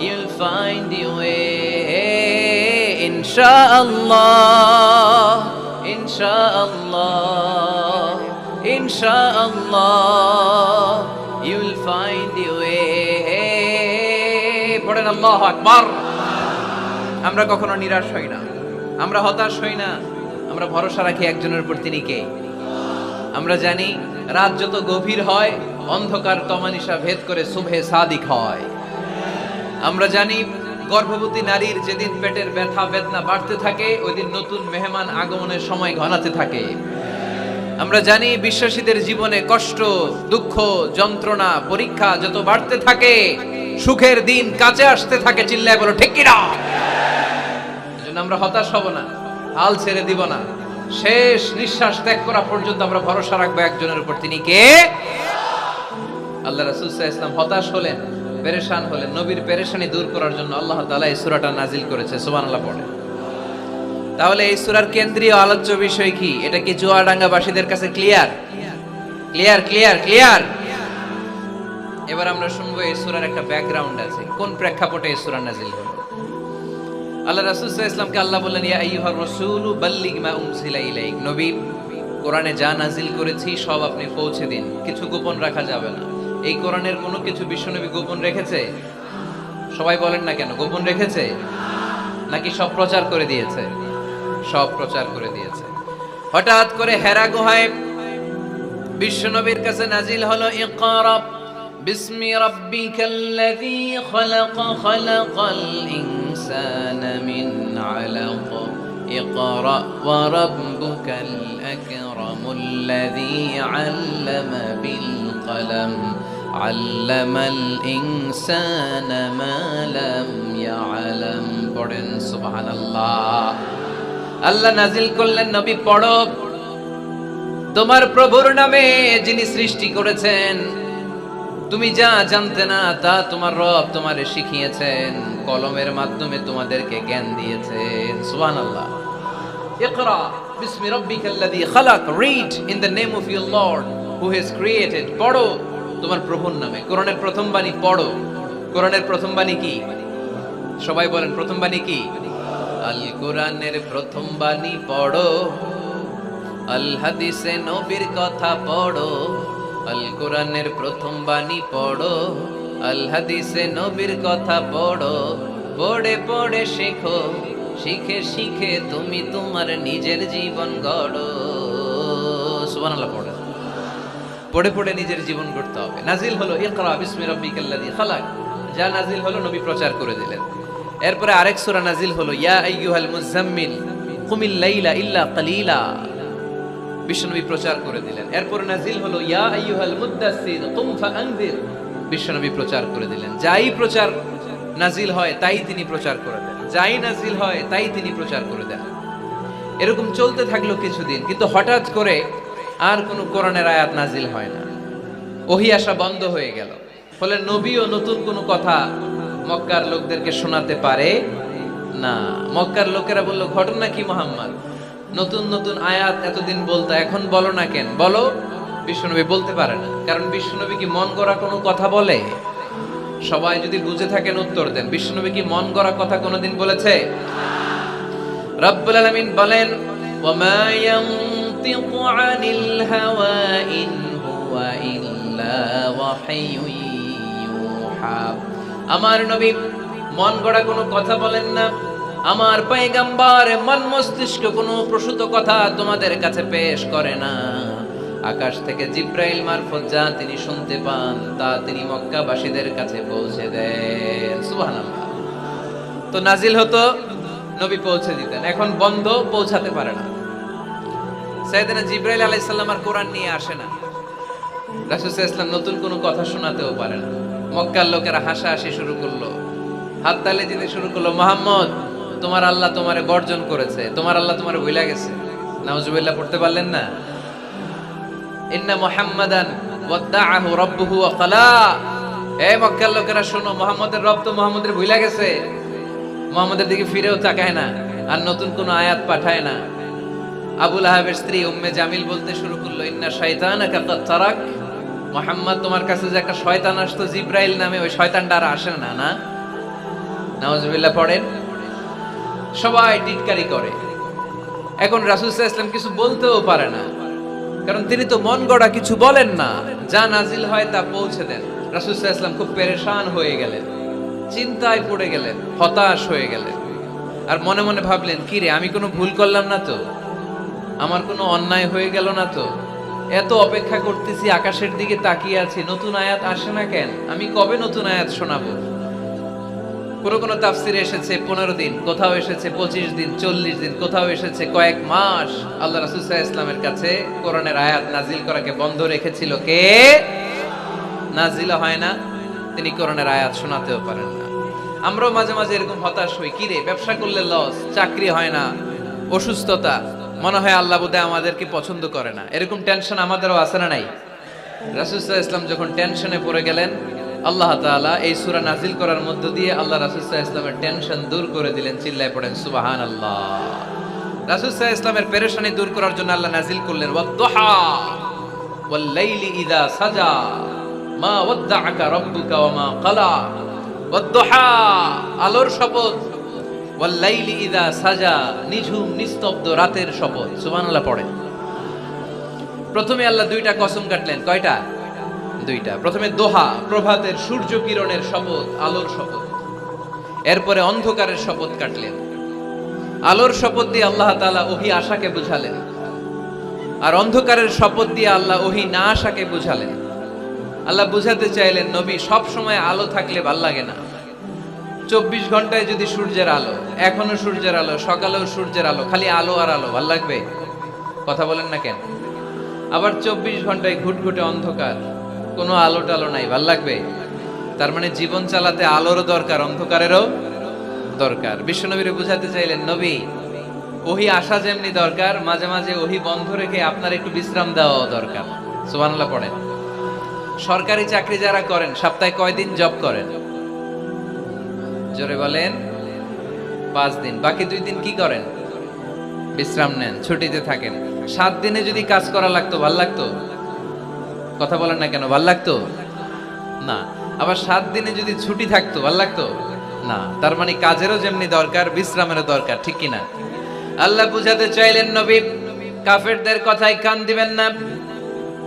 you'll find your way. Inshallah, Inshallah, Inshallah, you'll find your way. পড়েন আল্লাহু আকবার। আমরা কখনো নিরাশ হই না, আমরা হতাশ হই না, আমরা ভরসা রাখি একজনের উপর, তিনি কে? আমরা জানি রাত যত গভীর হয় অন্ধকার তমানিসা ভেদ করে সুবহে সাদিক হয়। আমরা জানি গর্ভবতী নারীর যেদিন পেটের ব্যথা বেদনা বাড়তে থাকে ওই দিন নতুন মেহমান আগমনের সময় ঘনাতে থাকে। আমরা জানি বিশ্বাসীদের জীবনে কষ্ট, দুঃখ, যন্ত্রণা, পরীক্ষা যত বাড়তে থাকে সুখের দিন কাছে আসতে থাকে। চিল্লায় বলো ঠিক কিনা? এজন্য আমরা হতাশ হব না, হাল ছেড়ে দিব না। শেষ নিঃশ্বাস ত্যাগ করা পর্যন্ত আমরা ভরসা রাখবো একজনের উপর, তিনি কে? আল্লাহ রাসূল সাল্লাল্লাহু আলাইহি ওয়াসাল্লাম হতাশ হলেন, পেরেশান হলেন। নবীর পেরেশানি দূর করার জন্য আল্লাহ তাআলা এই সূরাটা নাজিল করেছে। সুবহানাল্লাহ পড়ে। তাহলে এই সূরার কেন্দ্রীয় আলোচ্য বিষয় কি? এটা কি চুয়াডাঙ্গাবাসীদের কাছে ক্লিয়ার? Clear clear clear. এবার আমরা শুনবো এই সূরার একটা ব্যাকগ্রাউন্ড আছে, কোন প্রেক্ষাপটে এই সূরা নাজিল হলো। আল্লাহ রাসূল সাল্লাল্লাহু আলাইহি ওয়াসাল্লামকে আল্লাহ বললেন, ইয়া আইয়ুহার রাসূলু বাল্লিগ মা উনজিলা ইলাইক। নবী, কোরআনে যা নাজিল করেছি সব আপনি পৌঁছে দিন, কিছু গোপন রাখা যাবে না। এই কোরআনের কোনো কিছু বিশ্বনবী গোপন রেখেছে? সবাই বলেন না কেন, গোপন রেখেছে নাকি সব প্রচার করে দিয়েছে? সব প্রচার করে দিয়েছে। হঠাৎ করে হেরা গুহায় বিশ্বনবীর কাছে নাজিল হলো, ইকরা বিসমি রাব্বিকাল্লাযী খালাক, খালাকাল ইনসানা মিন আলাক, ইকরা ওয়া রাব্বুকাল আকরামুল্লাযী আল্লামা বিল কলম, আল্লামাল ইনসানা মা লাম ইয়ালাম। পড়েন সুবহানাল্লাহ। আল্লাহ নাজিল করলেন, নবী পড়ো, তোমার প্রভুর নামে যিনি সৃষ্টি করেছেন, তুমি যা জানতে না তা তোমার রব তোমারে শিখিয়েছেন, কলমের মাধ্যমে তোমাদেরকে জ্ঞান দিয়েছেন। সুবহানাল্লাহ। ইকরা বিসমি রাব্বিকাল্লাযী খালাক, read in the name of your lord who has created. পড়ো তোমার প্রভুর নামে। কোরআনের প্রথম বাণী পড়ো। কোরআনের প্রথম বাণী কি? সবাই বলেন, প্রথম বাণী কি? আল কোরআনের প্রথম বাণী পড়ো, আল হাদিসে নবীর কথা পড়ো। আল কোরআনের প্রথম বাণী পড়ো, আল হাদিসে নবীর কথা পড়ো। পড়ে পড়ে শেখো, শিখে শিখে তুমি তোমার নিজের জীবন গড়ো। সুবহানাল্লাহ। পড়ে পড়ে পড়ে নিজের জীবন গড়তে হবে। নাজিল হলো ইকরা বিসমি রাব্বিকাল্লাযী খালাক, যা নাজিল হলো নবী প্রচার করে দিলেন। এরপরে আরেক সূরা নাজিল হলো, ইয়া আইয়ুহাল মুযাম্মিল কুমিল লাইলা ইল্লা কালিলা, বিশ্বনবী প্রচার করে দিলেন। এরপরে নাজিল হলো, ইয়া আইয়ুহাল মুদ্দাসসির কুম ফাআনজির, বিশ্বনবী প্রচার করে দিলেন। যাই প্রচার নাজিল হয় তাই তিনি প্রচার করে দেন, যাই নাজিল হয় তাই তিনি প্রচার করে দেন। এরকম চলতে থাকলো কিছুদিন, কিন্তু হঠাৎ করে আর কোনো কোরআনের আয়াত নাজিল হয় না, ওহী আসা বন্ধ হয়ে গেল। ফলে নবীও নতুন কোনো কথা মক্কার লোকদেরকে শোনাতে পারে না। মক্কার লোকেরা বলল, ঘটনা কি মুহাম্মদ? নতুন নতুন আয়াত এতদিন বলতো, এখন বলো না কেন? বলো। বিশ্বনবী বলতে পারে না, কারণ বিশ্বনবী কি মন গড়া কোনো কথা বলে? সবাই যদি বুঝে থাকেন উত্তর দেন, বিশ্বনবী কি মন গড়া কথা কোনোদিন বলেছে? রব্বুল আলামিন বলেন, ওয়ামা ইয়ানতিকু আনিল হাওয়া ইন হুয়া ইল্লা ওয়াহয়ুন ইউহা। আমার নবী মন গড়া কোনো কথা বলেন না। আমার পয়গম্বর মন মস্তিষ্ক কোনো প্রসূত কথা তোমাদের কাছে পেশ করে না। আকাশ থেকে জিব্রাইল মারফত যা তিনি শুনতে পান তা তিনি মক্কাবাসীদের কাছে পৌঁছে দেন। সুবহানাল্লাহ। তো নাজিল হতো, নবী পৌঁছে দিতেন। এখন বন্ধ, পৌঁছাতে পারে না। সাইয়েদনা জিব্রাইল আলাইহিস সালাম আর কোরআন নিয়ে আসে না। রাসূল সাল্লাল্লাহু আলাইহি ওয়াসাল্লাম নতুন কোনো কথা শোনাতেও পারে না। মক্কার লোকেরা হাসাহাসি শুরু করলো, হাততালি দিতে শুরু করলো। মুহাম্মদ, তোমার আল্লাহ তোমারে বর্জন করেছে, তোমার আল্লাহ তোমারে ভুলে গেছে। নাউজুবিল্লাহ পড়তে পারলেন না? ইন্না মুহাম্মাদান ওয়াদাআহু রাব্বুহু ওয়া ক্বালা। এই মক্কার লোকেরা শোনো, মুহাম্মদের রব তো মুহাম্মদের ভুলে গেছে, মুহাম্মদের দিকে ফিরেও তাকায় না, আর নতুন কোন আয়াত পাঠায় না। আবু লাহাবের স্ত্রী উম্মে জামিল বলতে শুরু করলো, ইন্না শাইতানাকা কাদ তারাক। মুহাম্মদ, তোমার কাছে যে একটা শয়তান আসতো জিব্রাইল নামে, ওই শয়তানটা আর আসে না। না, নাউজুবিল্লাহ পড়েন। সবাই টিটকারি করে। এখন রাসূল সাল্লাল্লাহু আলাইহি ওয়াসাল্লাম কিছু বলতেও পারে না, কারণ তিনি তো মন গড়া কিছু বলেন না, যা নাজিল হয় তা পৌঁছে দেন। রাসূল সাল্লাল্লাহু আলাইহি ওয়াসাল্লাম খুব পেরেশান হয়ে গেলেন, চিন্তায় পড়ে গেলেন, হতাশ হয়ে গেলেন। আর মনে মনে ভাবলেন, কি রে, আমি কোনো ভুল করলাম না তো? আমার কোনো অন্যায় হয়ে গেল না তো? এত অপেক্ষা করতেছি, আকাশের দিকে তাকিয়ে আছি, নতুন আয়াত আসে না কেন? আমি কবে নতুন আয়াত শোনাবো? কোন তাফসিরে এসেছে 15 দিন, কোথাও এসেছে 25 দিন, 40 দিন, কোথাও এসেছে কয়েক মাস। আল্লাহ রাসূল সাল্লাল্লাহু আলাইহি ওয়াসাল্লামের কাছে কোরআনের আয়াত নাজিল করাকে বন্ধ রেখেছিল কে? নাজিল হয় না, তিনি কোরআনের আয়াত শোনাতেও পারেন না। আমরাও মাঝে মাঝে এরকম হতাশ হই, কি রে, ব্যবসা করলে লস, চাকরি হয় না, অসুস্থতা, মনে হয় আল্লাহ বোধহয় আমাদেরকে পছন্দ করে না। এরকম টেনশন আমাদেরও আছে না নাই? রাসূল সাল্লাল্লাহু আলাইহি ওয়াসাল্লাম যখন টেনশনে পড়ে গেলেন, আল্লাহ তাআলা এই সূরা নাজিল করার মধ্য দিয়ে আল্লাহ রাসূল সাল্লাল্লাহু আলাইহি ওয়াসাল্লামের টেনশন দূর করে দিলেন। চিল্লায় পড়েন সুবহানাল্লাহ। রাসূল সাল্লাল্লাহু আলাইহি ওয়াসাল্লামের পেরেশানি দূর করার জন্য আল্লাহ নাজিল করলেন, ওয়াদ-দুহা ওয়াল লাইলি ইযা সাজা মা ওয়াদ্দাআকা রাব্বুকা ওয়া মা ক্বালা। ওয়াদ-দুহা, আলোর শপথ, ওয়াল লাইলি ইযা সাজা, নিঝুম নিস্তব্ধ রাতের শপথ। সুবহানাল্লাহ পড়েন। প্রথমে আল্লাহ দুইটা কসম কাটলেন। কয়টা? দুইটা। প্রথমে দোহা, প্রভাতের সূর্য কিরণের শপথ, আলোর শপথ। এরপরে অন্ধকারের শপথ কাটলেন। আলোর শপথ দিয়ে আল্লাহ তাআলা ওহী আশাকে বুঝালেন, আর অন্ধকারের শপথ দিয়ে আল্লাহ ওহী না আশাকে বুঝালেন। আল্লাহ বুঝাতে চাইলেন, নবী, সব সময় আলো থাকলে ভাল লাগে না। 24 ঘন্টায় যদি সূর্যের আলো, এখনো সূর্যের আলো, সকালেও সূর্যের আলো, খালি আলো আর আলো, ভাল লাগবে? কথা বলেন না কেন? আবার 24 ঘন্টায় ঘুটঘুটে অন্ধকার, কোনো আলো টালো নাই, ভাল লাগবে? তার মানে জীবন চালাতে আলোরও দরকার, অন্ধকারেরও দরকার। বিশ্বনবীরে বুঝাতে চাইলেন, নবী, ওহী আসা যেমনি দরকার, মাঝে মাঝে ওহী বন্ধ রেখে আপনার একটু বিশ্রাম দেওয়া দরকার। সুবহানাল্লাহ পড়েন। সরকারি চাকরি যারা করেন, সপ্তাহে কয় দিন জব করেন? জোরে বলেন। 5 দিন। বাকি 2 দিন কি করেন? বিশ্রাম নেন, ছুটিতে থাকেন। 7 দিনে যদি কাজ করা লাগতো, ভাল লাগতো? কথা বলেন না কেন? ভাল লাগতো না। আবার 7 দিনে যদি ছুটি থাকতো, ভাল লাগতো না। তার মানে কাজেরও যেমনি দরকার, বিশ্রামেরও দরকার, ঠিক কিনা? আল্লাহ বুঝাতে চাইলেন, নবী, কাফেরদের কথায় কান দিবেন না।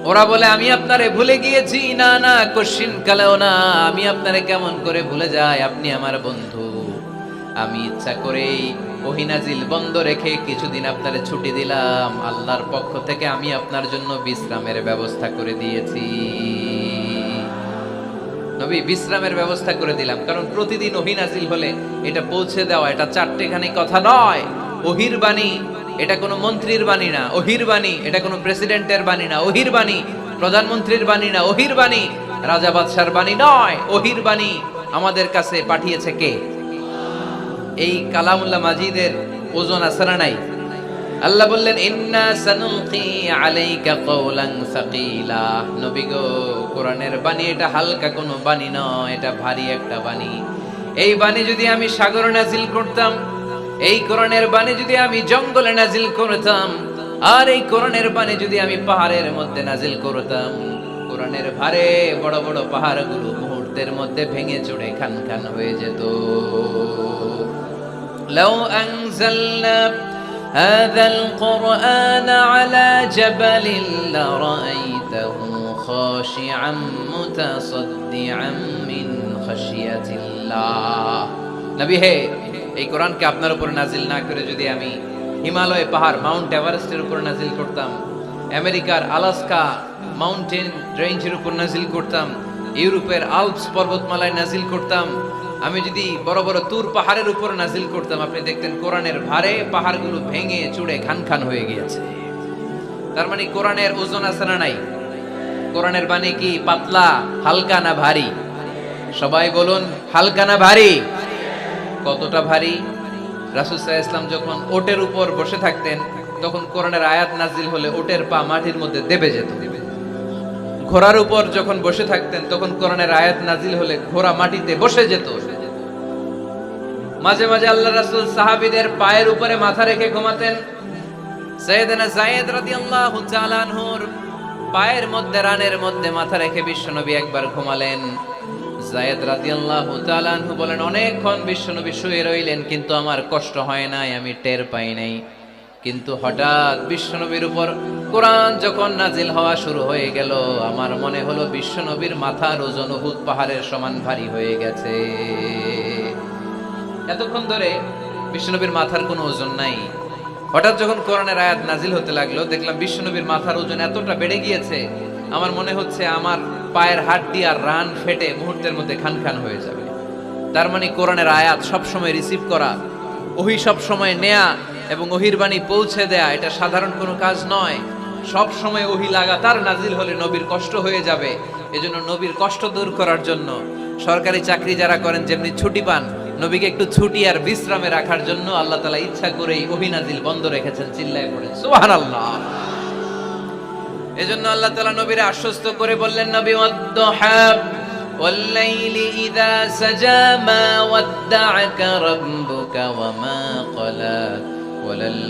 ওরা বলে, আমি আপনারে ভুলে গিয়েছি। না না, কোশ্চিন কালেও না। আমি আপনারে কেমন করে ভুলে যাই? আপনি আমার বন্ধু। আমি ইচ্ছা করেই ওহী নাজিল বন্ধ রেখে কিছুদিন আপনারে ছুটি দিলাম। আল্লাহর পক্ষ থেকে আমি আপনার জন্য বিশ্রামের ব্যবস্থা করে দিয়েছি। নবী, বিশ্রামের ব্যবস্থা করে দিলাম, কারণ প্রতিদিন ওহী নাজিল হলে এটা পৌঁছে দেওয়া, এটা চারটেখানি কথা নয়। ওহীর বাণী, এটা কোনো মন্ত্রীর বাণী না। ওহীর বাণী, এটা কোনো প্রেসিডেন্টের বাণী না। ওহীর বাণী প্রধানমন্ত্রীর বাণী না। ওহীর বাণী রাজা বাদশার বাণী নয়। ওহীর বাণী আমাদের কাছে পাঠিয়েছে কে? এই কালামুল্লাহ মাজিদের ওজন আছে না নাই? আল্লাহ বললেন, ইন্না সানুলকি আলাইকা কওলান সাকিলা। নবী গো, কোরআনের বাণী এটা হালকা কোনো বাণী নয়, এটা ভারী একটা বাণী। এই বাণী যদি আমি সাগরে নাজিল করতাম, এই কোরআনের বাণী যদি আমি জঙ্গলে নাজিল করতাম, আর এই কোরআনের বাণী যদি আমি পাহাড়ের মধ্যে নাজিল করতাম, কোরআনের ভারে বড় বড় পাহাড়গুলো মুহূর্তের মধ্যে ভেঙে চড়ে খান খান হয়ে যেত। লাউ আনজালনা হাযাল কুরআন আলা জাবালিন লারাআইতাহু খাশিআম মুতাসাদ্দিআম মিন খাশিয়াতিল্লাহ। নবী হে, এই কোরআনকে আপনার উপর নাজিল না করে যদি আমি হিমালয় পাহাড়, মাউন্ট এভারেস্টের উপর নাজিল করতাম, আমেরিকার আলাস্কা মাউন্টেন রেঞ্জের উপর নাজিল করতাম, ইউরোপের আল্পস পর্বতমালায় নাজিল করতাম, আমি যদি বড় বড় তুর পাহাড়ের উপর নাজিল করতাম, আপনি দেখতেন কোরআনের ভারে পাহাড়গুলো ভেঙে চুড়ে খান খান হয়ে গিয়েছে। তার মানে কোরআনের ওজন আছে না নাই? কোরআনের বাণী কি পাতলা, হালকা না ভারী? সবাই বলুন, হালকা না ভারী? কতটা ভারী? রাসূল সাল্লাল্লাহু আলাইহি ওয়াসাল্লাম যখন ওটের উপর বসে থাকতেন, তখন কোরআনের আয়াত নাজিল হলে ওটের পা মাটির মধ্যে দেবে যেত। ঘোড়ার উপর যখন বসে থাকতেন, তখন কোরআনের আয়াত নাজিল হলে ঘোড়া মাটিতে বসে যেত। মাঝে মাঝে আল্লাহ রাসূল সাহাবীদের পায়ের উপরে মাথা রেখে ঘুমাতেন। সাইয়েদনা যায়েদ রাদিয়াল্লাহু তাআলা আনহুর পায়ের মধ্যে, রানের মধ্যে মাথা রেখে বিশ্বনবী একবার ঘুমালেন। যায়েদ রাদিয়াল্লাহু তাআলা আনহু বলেন, অনেকক্ষণ বিশ্বনবী শুয়ে রইলেন, কিন্তু আমার কষ্ট হয় নাই, আমি টের পাই নাই। কিন্তু হঠাৎ বিশ্বনবীর উপর কোরআন যখন নাজিল হওয়া শুরু হয়ে গেল, আমার মনে হলো বিশ্বনবীর মাথার ওজন উহুদ পাহাড়ের সমান ভারী হয়ে গেছে। এতক্ষণ ধরে বিশ্বনবীর মাথার কোনো ওজন নাই। হঠাৎ যখন কোরআনের আয়াত নাজিল হতে লাগলো, দেখলাম বিশ্বনবীর মাথার ওজন এতটা বেড়ে গিয়েছে, আমার মনে হচ্ছে আমার পায়ের হাড্ডি আর রান ফেটে মুহূর্তের মধ্যে খান খান হয়ে যাবে। তার মানে কোরআনের আয়াত সবসময় রিসিভ করা, ওহী সবসময় নেয়া এবং ওহীর বাণী পৌঁছে দেয়া, এটা সাধারণ কোনো কাজ নয়। সব সময় ওহী লাগাতার নাজিল হলে নবীর কষ্ট হয়ে যাবে। এজন্য নবীর কষ্ট দূর করার জন্য সরকারি চাকরি যারা করেন যেমনি ছুটি পান, নবীকে একটু ছুটি আর বিশ্রামে রাখার জন্য আল্লাহ তাআলা ইচ্ছা করেই ওহী নাজিল বন্ধ রেখেছেন। চিল্লায়ে পড়েন সুবহানাল্লাহ। এজন্য আল্লাহ তাআলা নবীরে আশ্বস্ত করে বললেন, নবী ওয়াদ-দুহা ওয়াল-লাইলি ইযা সাজা মা ওয়াদ্দা'আকা রাব্বুকা ওয়া মা ক্বালা ওয়ালাল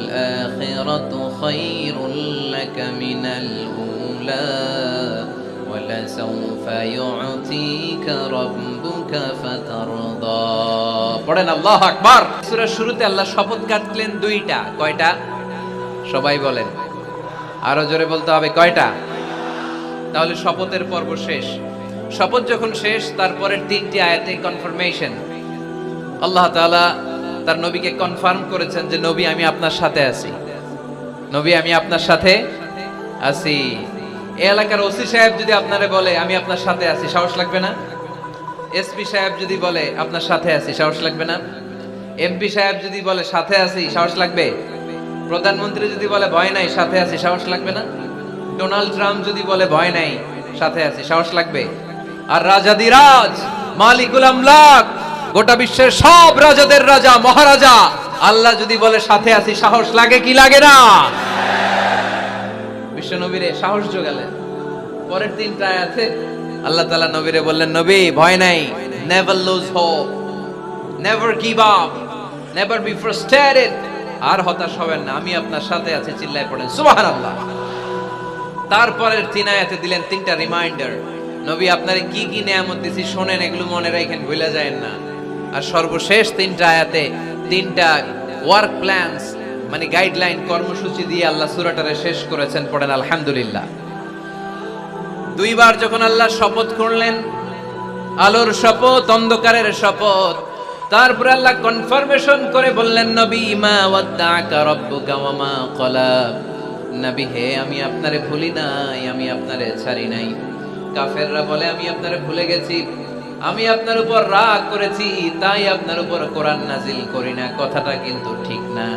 আখিরাতু খায়রুল লাকা মিনাল উলা ওয়ালাসাউফা ইউ'তিকা রাব্বুকা ফাতারদা। পড়েন আল্লাহু আকবার। সূরার শুরুতে আল্লাহ শপথ কাটলেন দুইটা। কয়টা? সবাই বলেন, আরো জোরে বলতে হবে, কয়টা? তাহলে শপথের পর্ব শেষ। শপথ যখন শেষ, তারপরের তিনটি আয়াতে কনফার্মেশন। আল্লাহ তাআলা তার নবীকে কনফার্ম করেছেন যে নবী আমি আপনার সাথে আছি, নবী আমি আপনার সাথে আছি। এই এলাকার ওসি সাহেব যদি আপনারে বলে আমি আপনার সাথে আছি, সাহস লাগবে না? এসপি সাহেব যদি বলে আপনার সাথে আছি, সাহস লাগবে না? এমপি সাহেব যদি বলে সাথে আছি, সাহস লাগবে? প্রধানমন্ত্রী যদি বলে ভয় নাই, সাথে আছি, সাহস লাগবে না? ডোনাল্ড ট্রাম্প যদি বলে ভয় নাই, সাথে আছি, সাহস লাগবে? আর রাজাদিরাজ মালিকুল আমলাক, গোটা বিশ্বের সব রাজাদের রাজা মহারাজা আল্লাহ যদি বলে সাথে আছি, সাহস লাগে কি লাগে না? বিশ্ব নবীরে সাহস যোগালেন। পরের তিনটা আয়াতে আল্লাহ তাআলা নবীরে বললেন, নবী ভয় নাই, never lose hope, never give up, never be frustrated, আর হতাশ হবেন না, আমি আপনার সাথে আছি। চিল্লায় পড়েন সুবহানাল্লাহ। তারপরের তিন আয়াতে দিলেন তিনটা রিমাইন্ডার, নবী আপনারে কি কি নিয়ামত দিছি শোনেন, এগুলো মনে রাখেন, ভুলে যায়েন না। আর সর্বশেষ তিনটা আয়াতে তিনটা ওয়ার্ক প্ল্যানস, মানে গাইডলাইন, কর্মসূচি দিয়ে আল্লাহ সূরাটারে শেষ করেছেন। পড়েন আলহামদুলিল্লাহ। দুইবার যখন আল্লাহ শপথ করলেন, আলোর শপথ, অন্ধকারের শপথ, তারপরে আল্লাহ কনফার্মেশন করে বললেন, নবী মা ওয়াদ্দা'আকা রাব্বুকা ওয়া মা ক্বালা, নবী হে আমি আপনারে ভুলি নাই, আমি আপনারে ছাড়ি নাই। কাফেররা বলে আমি আপনারে ভুলে গেছি, আমি আপনার উপর রাগ করেছি, তাই আপনার উপর কোরআন নাজিল করি না। কথাটা কিন্তু ঠিক না।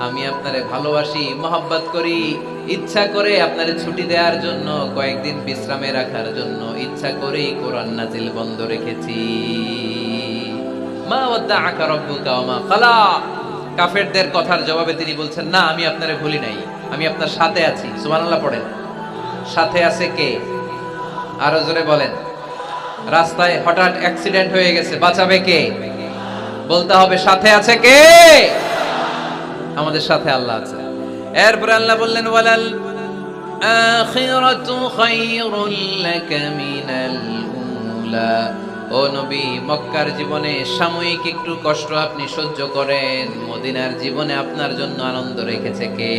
আমি আপনারে ভালোবাসি, মহব্বত করি, ইচ্ছা করে আপনারে ছুটি দেওয়ার জন্য, কয়েকদিন বিশ্রামে রাখার জন্য ইচ্ছা করেই কোরআন নাজিল বন্ধ রেখেছি। মা ওয়াদ্দা'আকা রাব্বুকা ওয়া মা ক্বালা। কাফেরদের কথার জবাবে তিনি বলছেন, না আমি আপনারে ভুলি নাই, আমি আপনার সাথে আছি। সুবহানাল্লাহ পড়েন। সাথে আছে কে? আরো জোরে বলেন। রাস্তায় হঠাৎ অ্যাক্সিডেন্ট হয়ে গেছে, বাঁচাবে কে? বলতে হবে সাথে আছে কে? আমাদের সাথে আল্লাহ আছে। এরপর আল্লাহ বললেন, ওয়ালাল আখিরাতু খায়রুল লাকা মিনাল উলা। ও নবী, মক্কার জীবনে সাময়িক একটু কষ্ট আপনি সহ্য করেন, মদিনার জীবনে আপনার জন্য আনন্দ রেখেছে কে?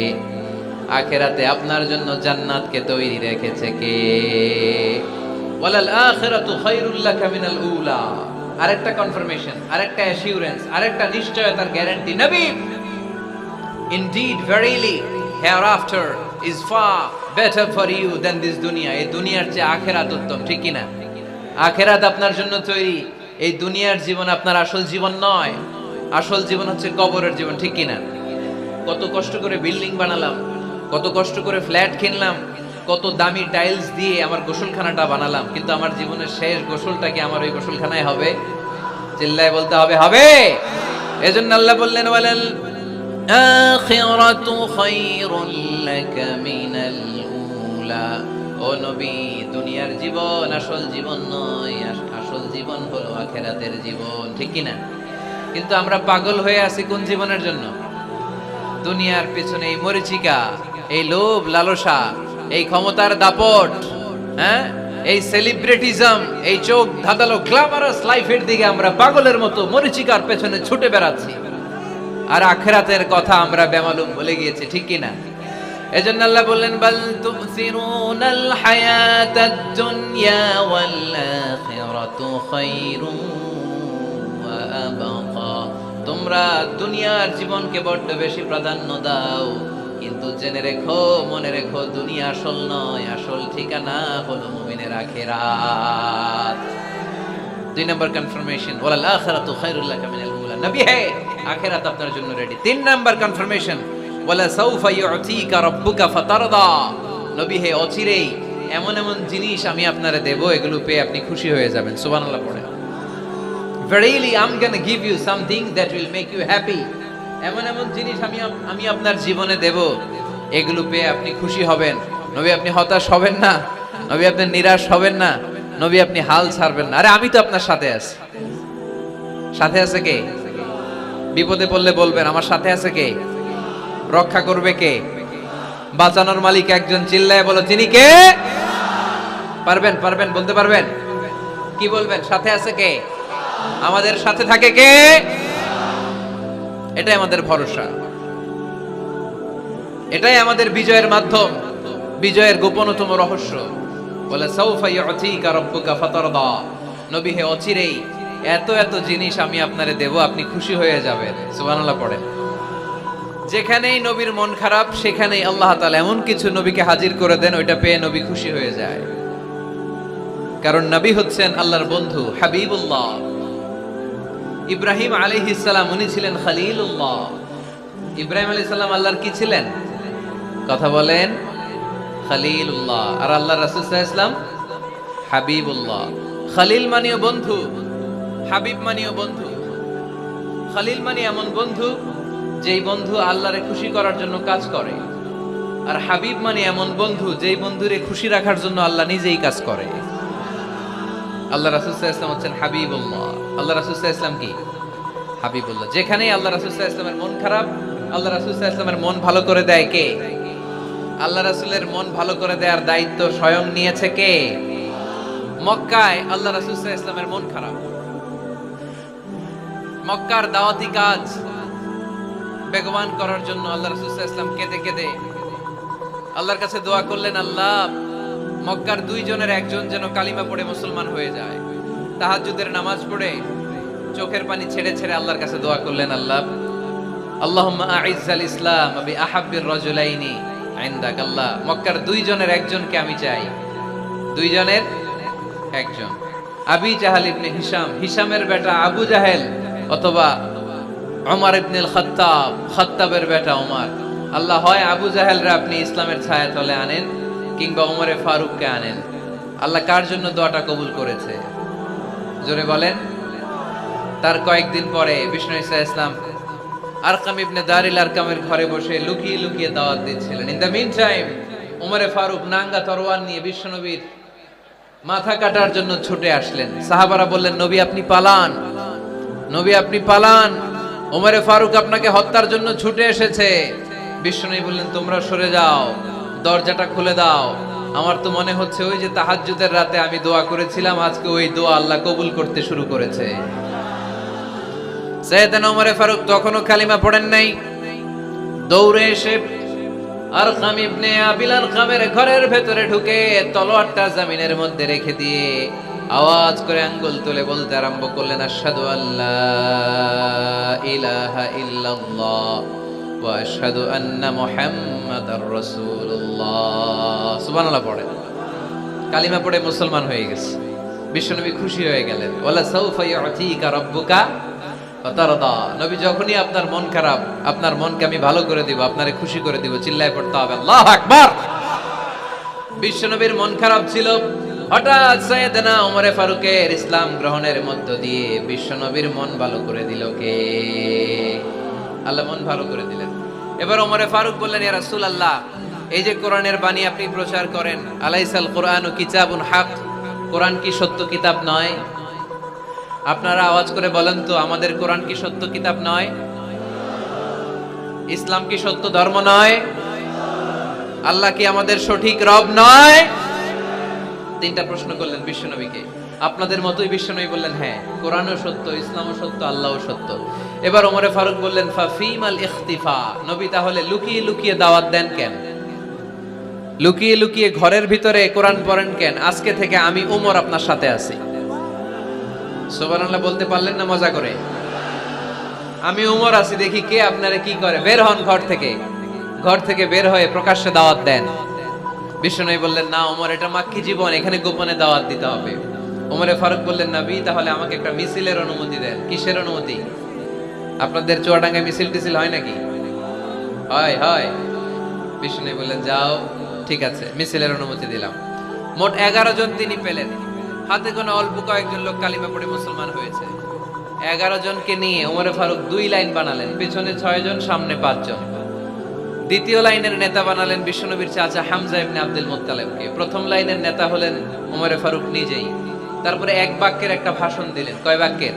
আখিরাতে আপনার জন্য জান্নাতকে তৈরি রেখেছে কে? ওয়ালাল আখিরাতু খায়রুল লাকা মিনাল উলা। আরেকটা কনফার্মেশন, আরেকটা অ্যাসিউরেন্স, আরেকটা নিশ্চয়তার গ্যারান্টি। নবী, indeed verily hereafter is far better for you than this দুনিয়া। এই দুনিয়ার চেয়ে আখিরাত উত্তম, ঠিক কি না? আখিরাত আপনার জন্য তৈরি, এই দুনিয়ার জীবন আপনার আসল জীবন নয়। আসল জীবন হচ্ছে কবরের জীবন, ঠিক কি না? কত কষ্ট করে বিল্ডিং বানালাম, কত কষ্ট করে ফ্ল্যাট কিনলাম, কত দামি টাইলস দিয়ে আমার গোসলখানাটা বানালাম, কিন্তু আমার জীবনের শেষ গোসলটা কি আমার ওই গোসলখানায় হবে? চিল্লায় বলতে হবে, হবে। এজন্য আল্লাহ বললেন, ওয়ালাল আখিরাতু খায়রুল লাকা মিনাল উলা। ও নবী, দুনিয়ার জীবন আসল জীবন নয়, আসল জীবন হলো আখিরাতের জীবন, ঠিক কি না? কিন্তু আমরা পাগল হয়ে আছি কোন জীবনের জন্য? দুনিয়ার পেছনে এই মরিচিকা, এই লোভ লালসা, এই ক্ষমতার দাপট, হ্যাঁ, এই সেলিব্রিটিজম, এই চোখ ধাঁধালো গ্ল্যামারাস লাইফের দিকে আমরা পাগলের মতো মরিচিকার পেছনে ছুটে বেড়াচ্ছি, আর আখিরাতের কথা আমরা বেমালুম ভুলে গিয়েছি, ঠিক কি না? এজন্য আল্লাহ বললেন, বাল তুসিরুনাল হায়াতাদ দুনিয়া ওয়াল আখিরাতু খায়রুন ওয়া আবকা। তোমরা দুনিয়ার জীবনকে বড্ড বেশি প্রাধান্য দাও, কিন্তু জেনে রেখো, মনে রেখো, দুনিয়া আসল নয়, আসল ঠিকানা হলো মুমিনের আখিরাত। 2 নম্বর কনফার্মেশন, ওয়ালাল আখিরাতু খায়রুল লাকা মিনাল উলা। নবী হে, আখিরাত আপনার জন্য রেডি। 3 নম্বর কনফার্মেশন, ওয়ালা সাউফা ইউতিকা রাব্বুকা ফাতারদা। নবী হে, অচিরেই এমন এমন জিনিস আমি আপনারে দেব, এগুলো পেয়ে আপনি খুশি হয়ে যাবেন। সুবহানাল্লাহ পড়েন। Verily I'm gonna give you something that will make you happy. এমন এমন জিনিস আমি আপনার জীবনে দেব, এগুলো পেয়ে আপনি খুশি হবেন। নবী আপনি হতাশ হবেন না, নবী আপনি নিরাশ হবেন না, নবী আপনি হাল ছাড়বেন না। আরে আমি তো আপনার সাথে আছি। সাথে আছে কে? বিপদে পড়লে বলবেন আমার সাথে আছে কে? রক্ষা করবে কে? বাঁচানোর মালিক একজন। চিল্লায় বলো, তিনি কে? পারবেন, পারবেন, বলতে পারবেন? কি বলবেন? সাথে আছে কে? আমাদের সাথে থাকে কে? এটাই আমাদের ভরসা, এটাই আমাদের বিজয়ের মাধ্যম, বিজয়ের গোপনতম রহস্য। বলে সাউফা ইউতিকা রাব্বুকা ফাতারদা। নবী হে, অচিরেই এত এত জিনিস আমি আপনারে দেব, আপনি খুশি হয়ে যাবেন। সুবহানাল্লাহ পড়েন। যেখানেই নবীর মন খারাপ, সেখানেই আল্লাহ তাআলা এমন কিছু নবীকে হাজির করে দেন, ওইটা পেয়ে নবী খুশি হয়ে যায়। কারণ নবী হচ্ছেন আল্লাহর বন্ধু, হাবিবুল্লাহ। ইব্রাহিম আলাইহিস সালাম, উনি ছিলেন খলিলুল্লাহ। ইব্রাহিম আলাইহিস সালাম আল্লাহর কি ছিলেন? কথা বলেন, খলিলুল্লাহ। আর আল্লাহ রাসূল সাল্লাল্লাহু আলাইহি ওয়াসাল্লাম হাবিবুল্লাহ। খলিল মানেও বন্ধু, হাবিব মানেও বন্ধু। খলিল মানে এমন বন্ধু যেই বন্ধু আল্লাহরে খুশি করার জন্য কাজ করে, আর হাবিব মানে এমন বন্ধু যেই বন্ধুরে খুশি রাখার জন্য আল্লাহ নিজেই কাজ করে। আল্লাহ রাসূল সাল্লাল্লাহু আলাইহি ওয়াসাল্লাম হচ্ছেন হাবিবুল্লাহ। আল্লাহ রাসূল সাল্লাল্লাহু আলাইহি ওয়াসাল্লাম কি? হাবিবুল্লাহ। যেখানেই আল্লাহ রাসূল সাল্লাল্লাহু আলাইহি ওয়াসাল্লামের মন খারাপ, আল্লাহ রাসূল সাল্লাল্লাহু আলাইহি ওয়াসাল্লামের মন ভালো করে দেয় কে? আল্লাহ রাসূলের মন ভালো করে দেওয়ার দায়িত্ব স্বয়ং নিয়েছে কে? মক্কায় আল্লাহ রাসূল সাল্লাল্লাহু আলাইহি ওয়াসাল্লামের মন খারাপ। মক্কার দাওয়াতি কাজ বেগবান করার জন্য আল্লাহ রাসূল সাল্লাল্লাহু আলাইহি ওয়াসাল্লাম কেঁদে কেঁদে আল্লাহর কাছে দোয়া করলেন, আল্লাহ, মক্কার 2 জনের একজন যেন কালিমা পড়ে মুসলমান হয়ে যায়। তাহাজ্জুদের নামাজ পড়ে চোখের পানি ছেড়ে ছেড়ে আল্লাহর কাছে দোয়া করলেন, আল্লাহ, আল্লাহুম্মা আইজ্জাল ইসলাম বি আহাব্বির রাজুলাইনি ইনদাক। আল্লাহ, মক্কার 2 জনের একজনকে আমি চাই। 2 জনের একজন, আবি জাহাল ইবনে হিশাম, হিশামের বেটা আবু জাহেল, অথবা ওমর ইবনে খাত্তাব, খাত্তাবের বেটা ওমর। আল্লাহ, হয় আবু জাহেলরা আপনি ইসলামের ছায়া তলে আনেন, কিংবা ওমরে ফারুককে আনেন। আল্লাহ কার জন্য দোয়াটা কবুল করেছে? জোরে বলেন। তার কয়েকদিন পরে বিষ্ণু ঈসা ইসলাম আরকাম ইবনে দারিল আরকামের ঘরে বসে লুকিয়ে লুকিয়ে দাওয়াত দিচ্ছিলেন। ইন দ্য মিন টাইম ওমরে ফারুক নাঙ্গা তরোয়ার নিয়ে বিশ্বনবীর মাথা কাটার জন্য ছুটে আসলেন। সাহাবারা বললেন, নবী আপনি পালান, নবী আপনি পালান, ওমরে ফারুক আপনাকে হত্যার জন্য ছুটে এসেছে। বিশ্বনবী বললেন, তোমরা সরে যাও, দরজাটা খুলে দাও। আমার তো মনে হচ্ছে ওই যে তাহাজ্জুদের রাতে আমি দোয়া করেছিলাম, আজকে ওই দোয়া আল্লাহ কবুল করতে শুরু করেছে। সাইয়েদনা ওমরে ফারুক তখনও কালিমা পড়েন নাই। দৌড়ে এসে আরকাম ইবনে আবিল আরকামের ঘরের ভেতরে ঢুকে তলোয়ারটা জমিনের মধ্যে রেখে দিয়ে আওয়াজ করে আঙ্গুল তুলে বলতে আরম্ভ করলেন, আশহাদু আল্লা ইলাহা ইল্লাল্লাহ ওয়া আশহাদু আন্না মুহাম্মাদার রাসূলুল্লাহ। সুবহানাল্লাহ পড়ে কালিমা পড়ে মুসলমান হয়ে গেছে। বিশ্বনবী খুশি হয়ে গেলেন। ওয়ালা সাউফা ইউতিকা রাব্বুকা ফাতারদা। নবী যখনই আপনার মন খারাপ, আপনার মনকে আমি ভালো করে দিব, আপনারে খুশি করে দিব, চিল্লায় পড়তে হবে আল্লাহু আকবার। বিশ্বনবীর মন খারাপ ছিল। হঠাৎ সাইয়েদনা ওমরে ফারুকের ইসলাম গ্রহণের মধ্য দিয়ে বিশ্বনবীর মন ভালো করে দিল কে? আল্লাহ মন ভালো করে দিলেন। এবার ওমরে ফারুক বললেন, ইয়া রাসূলুল্লাহ, এই যে কোরআনের বাণী আপনি প্রচার করেন, আলাইসাল কোরআনু কিতাবুন হক, কোরআন কি সত্য কিতাব নয়? আপনারা আওয়াজ করে বলেন তো, আমাদের কোরআন কি সত্য কিতাব নয়? ইসলাম কি সত্য ধর্ম নয়? আল্লাহ কি আমাদের সঠিক রব নয়? তিনটা প্রশ্ন করলেন বিশ্বনবীকে। আপনাদের মতোই বিশ্বনবী বললেন, হ্যাঁ, কোরআনও সত্য, ইসলামও সত্য, আল্লাহও সত্য। এবার ওমরে ফারুক বললেন, ফাফিমাল ইখতিফা, নবী তাহলে লুকিয়ে লুকিয়ে দাওয়াত দেন কেন? লুকিয়ে লুকিয়ে ঘরের ভিতরে কোরআন পড়েন কেন? আজকে থেকে আমি ওমর আপনার সাথে আছি। সুবহানাল্লাহ বলতে পারলেন না মজা করে? আমি ওমর আছি, দেখি কে আপনারে কি করে। বের হন ঘর থেকে। ঘর থেকে বের হয়ে প্রকাশ্যে দাওয়াত দেন। বিশ্বনবী বললেন, না ওমর, এটা মাক্কি জীবন, এখানে গোপনে দাওয়াত দিতে হবে। ওমরে ফারুক বললেন, নবী তাহলে আমাকে একটা মিছিলের অনুমতি দেন। কিসের অনুমতি? আপনাদের চুয়াডাঙ্গায় মিছিল টিছিল হয় নাকি? হয় হয়। বিশ্বনবী বললেন, যাও, ঠিক আছে, মিছিলের অনুমতি দিলাম। মোট 11 জন তিনি পেলেন। হাতে গোনা অল্প কয়েকজন লোক কালিমা পড়ে মুসলমান হয়েছে। 11 জনকে নিয়ে ওমরে ফারুক 2 লাইন বানালেন, পেছনে 6 জন, সামনে 5 জন। দ্বিতীয় লাইনের নেতা বানালেন বিশ্বনবীর চাচা হামজা ইবনে আব্দুল মুত্তালিবকে। প্রথম লাইনের নেতা হলেন ওমরে ফারুক নিজেই। তারপরে এক বাক্যের একটা ভাষণ দিলেন। কয় বাক্যের?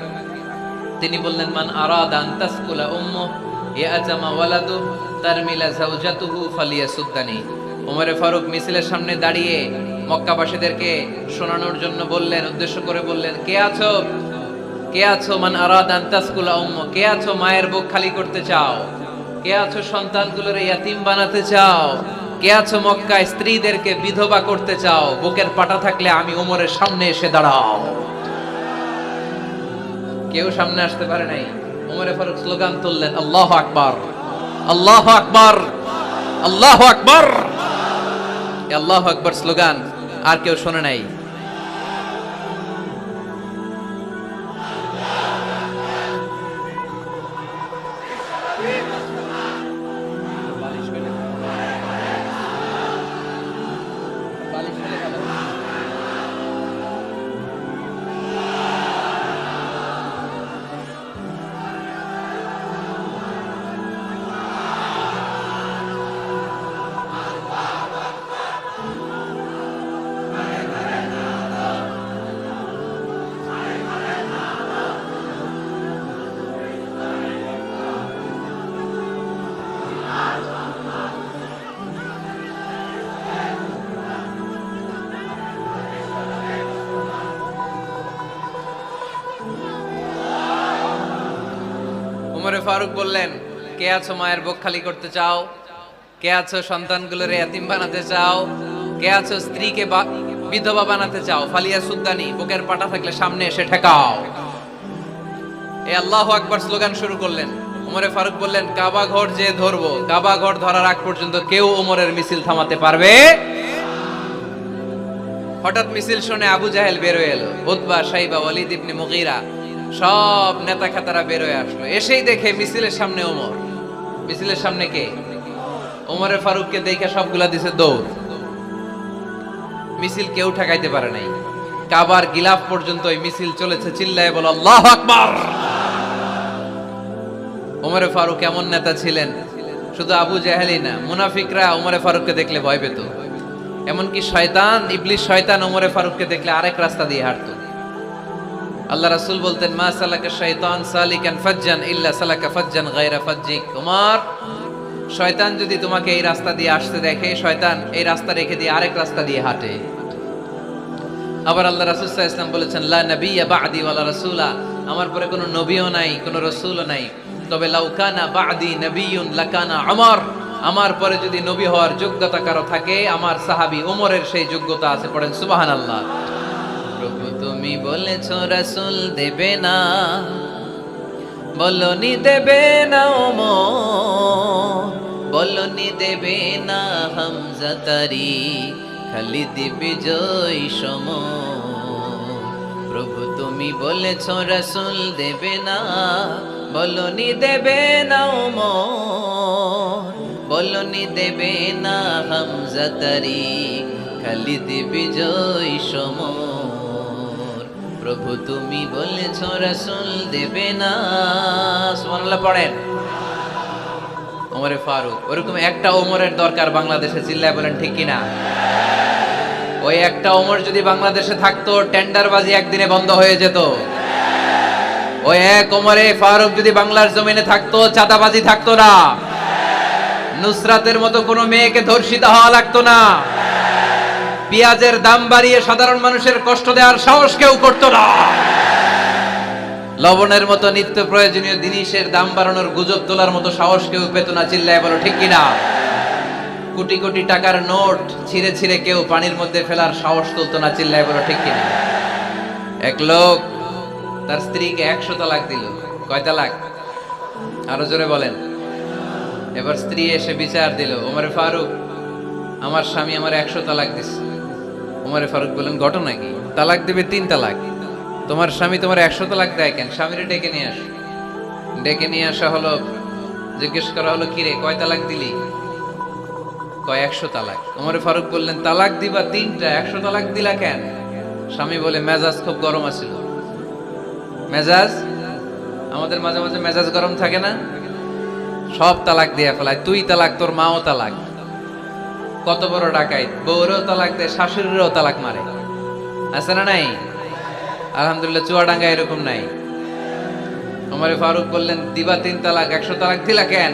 তিনি বললেন, মান আরাদা আন তাসকুলা উম্মু ইয়াতামা ওয়ালাদু তারমিলা যাওজাতুহু ফালিয়াসুদ্দানি। ওমরে ফারুক মিছিলের সামনে দাঁড়িয়ে মক্কাবাসীদেরকে শোনানোর জন্য বললেন, উদ্দেশ্য করে বললেন, কে আছো? কে আছো? মান আরাদা আন তাসকুলা উম্মু, কে আছো মায়ের বুক খালি করতে চাও? কে আছো সন্তানগুলোর ইয়াতিম বানাতে চাও? কে আছো মক্কায় স্ত্রীদেরকে বিধবা করতে চাও? বুকের পাটা থাকলে আমি ওমরের সামনে এসে দাঁড়াও। কেউ সামনে আসতে পারে নাই। ওমরে ফারুক স্লোগান তুললেন, আল্লাহু আকবার, আল্লাহু আকবার, আল্লাহু আকবার। আল্লাহু আকবার স্লোগান আর কেউ শোনে নাই। ওমরে ফারুক বললেন, কে আছো মায়ের বুক খালি করতে চাও? কে আছো সন্তানগুলোর ইয়াতিম বানাতে চাও? কে আছো স্ত্রীকে বিধবা বানাতে চাও? ফালিয়া সুদ্দানি, বুকের পাটা থাকলে সামনে এসে ঠেকাও। এই আল্লাহু আকবার স্লোগান শুরু করলেন। ওমরে ফারুক বললেন, কাবা ঘর যে ধরবো, কাবা ঘর ধরার আগ পর্যন্ত কেউ ওমরের মিছিল থামাতে পারবে? হঠাৎ মিছিল শুনে আবু জাহেল বের হয়ে এলো, উতবা, শাইবা, ওয়ালিদ ইবনে মুগীরা, সব নেতা খেতারা বের হয়ে আসলো। এসেই দেখে মিছিলের সামনে ওমর। মিছিলের সামনে কে? ওমরে ফারুককে দেখে সবগুলা দিছে দৌড়। মিছিল কেউ ঠেকাইতে পারে নাই। কাবার গিলাফ পর্যন্ত এই মিছিল চলেছে। চিল্লায় বলো আল্লাহু আকবার। ওমরে ফারুক এমন নেতা ছিলেন, শুধু আবু জাহেলই না, মুনাফিকরা ওমরে ফারুককে দেখলে ভয় পেত। এমনকি শয়তান, ইবলিস শয়তান ওমরে ফারুককে দেখলে আরেক রাস্তা দিয়ে হাঁটতো। আল্লাহ রাসূল বলতেন, মা সালাকা শাইতান সালিকান ফাজ্জান ইল্লা সালাকা ফাজ্জান গায়রা ফাজ্জিক। ওমর, শয়তান যদি তোমাকে এই রাস্তা দিয়ে আসতে দেখে, শয়তান এই রাস্তা রেখে দিয়ে আরেক রাস্তা দিয়ে হাঁটে। আবার আল্লাহ রাসূল সাল্লাল্লাহু আলাইহি ওয়াসাল্লাম বলেছেন, লা নাবিয়্যা বা'দি ওয়ালা রাসূলা, আমার পরে কোনো নবীও নাই, কোনো রাসূলও নাই। তবে লাউ কানা বা'দি নাবিয়্যুন লাকানা উমর, আমার পরে যদি নবী হওয়ার যোগ্যতা কারো থাকে, আমার সাহাবী ওমরের সেই যোগ্যতা আছে। পড়েন সুবহানাল্লাহ। প্রভু তুমি বলেছো রাসূল দেবে না, বলনি দেবে না ওমর, বলনি দেবে না হামজা তারি খালিদ বিজয় সম। প্রভু তুমি বলেছ রাসূল দেবে না, বলনি দেবে না ওমর, বলনি দেবে না হামজা তারি খালিদ বিজয় সম। প্রভু তুমি বলেছ রাসূল দেবে না। সুবহানাল্লাহ পড়েন। ওমরে ফারুক, ওরকম একটা ওমরের দরকার বাংলাদেশে, চিল্লায় বলেন ঠিক কিনা? ওই একটা ওমর যদি বাংলাদেশে থাকতো টেন্ডারবাজি একদিনে বন্ধ হয়ে যেত। ওই এক ওমরে ফারুক যদি বাংলার জমিনে থাকতো চাঁদাবাজি থাকতো না, নুসরাতের মতো কোনো মেয়েকে ধর্ষিত হওয়া লাগতো না, পেঁয়াজের দাম বাড়িয়ে সাধারণ মানুষের কষ্ট দেওয়ার সাহস কেউ করতো না, লবণের মতো নিত্য প্রয়োজনীয় জিনিসের দাম বাড়ানোর গুজব তোলার মতো সাহস কেউ পেত না। চিল্লায় বলো ঠিক কিনা? কোটি কোটি টাকার নোট ছিঁড়ে ছিঁড়ে কেউ পানির মধ্যে ফেলার সাহস তুলতো না। চিল্লায় বলো ঠিক কিনা? এক লোক তার স্ত্রীকে 100 তালাক দিল। কয় তালাক? আরো জোরে বলেন। এবার স্ত্রী এসে বিচার দিল, ওমরে ফারুক আমার স্বামী আমার 100 তালাক দিছে। ওমরে ফারুক বলেন ঘটনা কি? তালাক দিবে 3 তালাক, তোমার স্বামী তোমার 100 তালাক দেয় কেন? স্বামীরে ডেকে নিয়ে আস। ডেকে নিয়ে আসা হলো, জিজ্ঞেস করা হলো কিরে কয় তালাক দিলি? কয় 100 তালাক। ওমরে ফারুক বললেন তালাক দিবা 3টা, 100 তালাক দিলা কেন? স্বামী বলে মেজাজ খুব গরম আছিল। মেজাজ, আমাদের মাঝে মাঝে মেজাজ গরম থাকে না? সব তালাক দিয়ে ফেলায়, তুই তালাক, তোর মাও তালাক। কত বড় ডাকাইত, বউরেও তালাক দেয়, শাশুড়িরও তালাক মারে। আছে না নাই? আলহামদুলিল্লাহ চুয়াডাঙ্গা এরকম নাই। ওমরে ফারুক বললেন দিবা 3 তালাক, 100 তালাক দিলা কেন?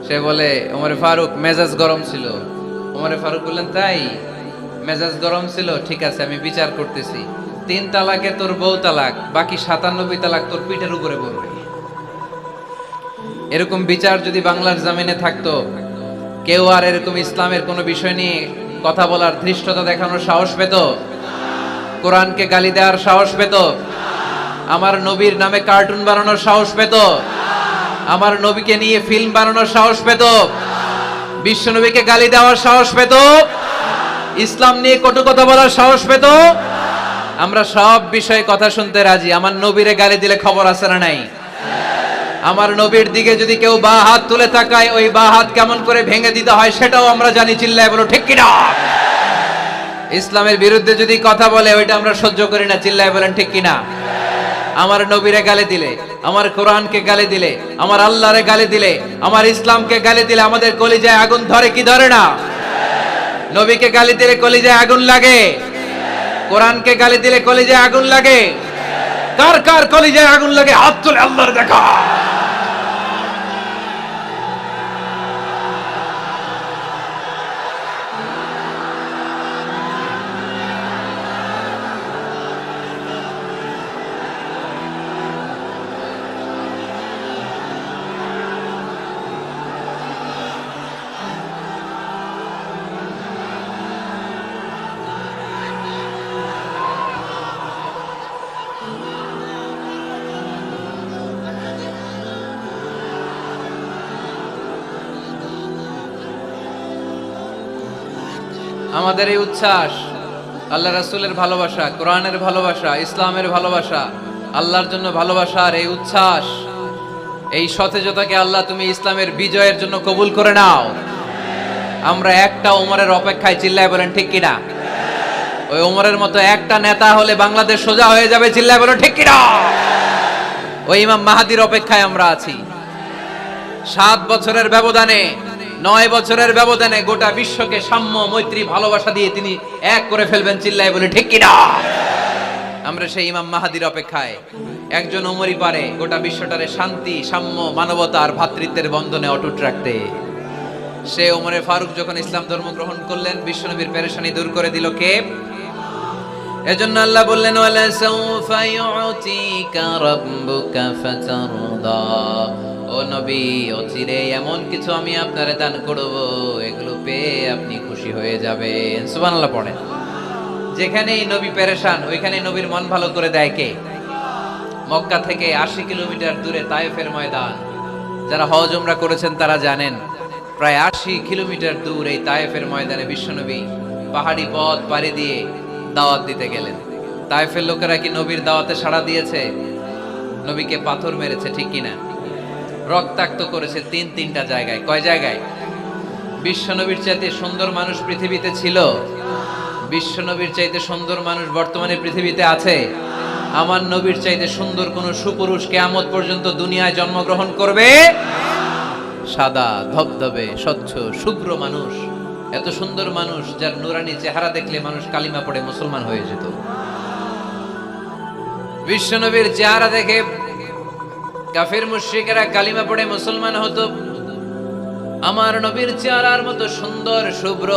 সে বলে ওমরে ফারুক মেজাজ গরম ছিল। ওমরে ফারুক বললেন তাই? মেজাজ গরম ছিল, ঠিক আছে আমি বিচার করতেছি। 3 তালাকে তোর বউ তালাক, বাকি 97 তালাক তোর পিঠের উপরে পড়বে। এরকম বিচার যদি বাংলার জমিনে থাকতো, কেউ আর এরকম ইসলামের কোনো বিষয় নিয়ে কথা বলার, ধৃষ্টতা দেখানোর সাহস পেত? কোরআনকে গালি দেওয়ার সাহস পেত? আমার নবীর নামে কার্টুন বানানোর সাহস পেত? আমার নবীকে নিয়ে ফিল্ম বানানোর সাহস পেত? বিশ্ব নবীকে গালি দেওয়ার সাহস পেত? ইসলাম নিয়ে কটু কথা বলার সাহস পেত? আমরা সব বিষয়ে কথা শুনতে রাজি। আমার নবীরে গালি দিলে খবর আছে না নাই? আমার নবীর দিকে যদি কেউ বা হাত তুলে তাকায়, ওই বা হাত কেমন করে ভেঙে দিতে হয় সেটাও আমরা জানি। চিল্লায় বলো ঠিক কিনা? ইসলামের বিরুদ্ধে যদি কথা বলে ওইটা আমরা সহ্য করি না। চিল্লায় বলেন ঠিক কিনা? আমার নবীরে গালি দিলে, আমার কোরআনকে গালি দিলে, আমার আল্লাহরে গালি দিলে, আমার ইসলামকে গালি দিলে আমাদের কলিজায় আগুন ধরে কি ধরে না? নবীকে গালি দিলে কলিজায় আগুন লাগে, কোরআনকে গালি দিলে কলিজায় আগুন লাগে। কার কার কলিজায় আগুন লাগে হাত তুলে আল্লাহর দেখা। আমাদের এই উচ্ছ্বাস আল্লাহ রাসূলের ভালোবাসা, কোরআনের ভালোবাসা, ইসলামের ভালোবাসা, আল্লাহর জন্য ভালোবাসার এই উচ্ছ্বাস, এই সতেজতাকে আল্লাহ তুমি ইসলামের বিজয়ের জন্য কবুল করে নাও। আমরা একটা ওমরের অপেক্ষায়। চিল্লায় বলেন ঠিক কিনা? ওই ওমরের মতো একটা নেতা হলে বাংলাদেশ সোজা হয়ে যাবে। চিল্লায় বলেন ঠিক কিনা? ওই ইমাম মাহাদির অপেক্ষায় আমরা আছি। 7 বছরের ব্যবধানে, 9 বছরের ব্যবধানে গোটা বিশ্বকে সাম্য, মৈত্রী, ভালোবাসা দিয়ে তিনি এক করে ফেলবেন। চিল্লায় বলে ঠিক কিনা? আমরা সেই ইমাম মাহাদির অপেক্ষায়। একজন ওমরই পারে গোটা বিশ্বটারে শান্তি, সাম্য, মানবতা আর ভ্রাতৃত্বের বন্ধনে অটুট রাখতে। সে ওমরে ফারুক যখন ইসলাম ধর্ম গ্রহণ করলেন, বিশ্বনবীর পেরেশানি দূর করে দিল কে? এজন্য আল্লাহ বললেন ওয়ালা সাউফা ইউতিকা রাব্বুকা ফাতারদা। ও নবী, অচিরে এমন কিছু আমি আপনারে দান করব, এগুলো পেয়ে আপনি খুশি হয়ে যাবেন। সুবহানাল্লাহ পড়েন। যেখানেই নবী পেরেশান, ওইখানে নবীর মন ভালো করে দেয় কে? মক্কা থেকে 80 কিলোমিটার দূরে তায়েফের ময়দান, যারা হজ উমরা করেছেন তারা জানেন, প্রায় 80 কিলোমিটার দূর এই তায়েফের ময়দানে বিশ্বনবী পাহাড়ি পথ পাড়ি দিয়ে দাওয়াত দিতে গেলেন। তায়েফের লোকেরা কি নবীর দাওয়াতে সাড়া দিয়েছে? নবীকে পাথর মেরেছে, ঠিক কিনা? রক্তাক্ত করেছে তিনটা জায়গায়। কয় জায়গায়? বিশ্বনবীর চাইতে সুন্দর মানুষ পৃথিবীতে ছিল? বিশ্বনবীর চাইতে সুন্দর মানুষ বর্তমানে পৃথিবীতে আছে? আমার নবীর চাইতে সুন্দর কোন সুপুরুষ কিয়ামত পর্যন্ত দুনিয়ায় জন্মগ্রহণ করবে? সাদা ধবধবে স্বচ্ছ শুভ্র মানুষ, এত সুন্দর মানুষ যার নুরানি চেহারা দেখলে মানুষ কালিমা পড়ে মুসলমান হয়ে যেত। বিশ্বনবীর চেহারা দেখে কাফির মুশরিকেরা কালিমা পড়ে মুসলমান হতো। আমার নবীর চেহারার মতো সুন্দর শুভ্র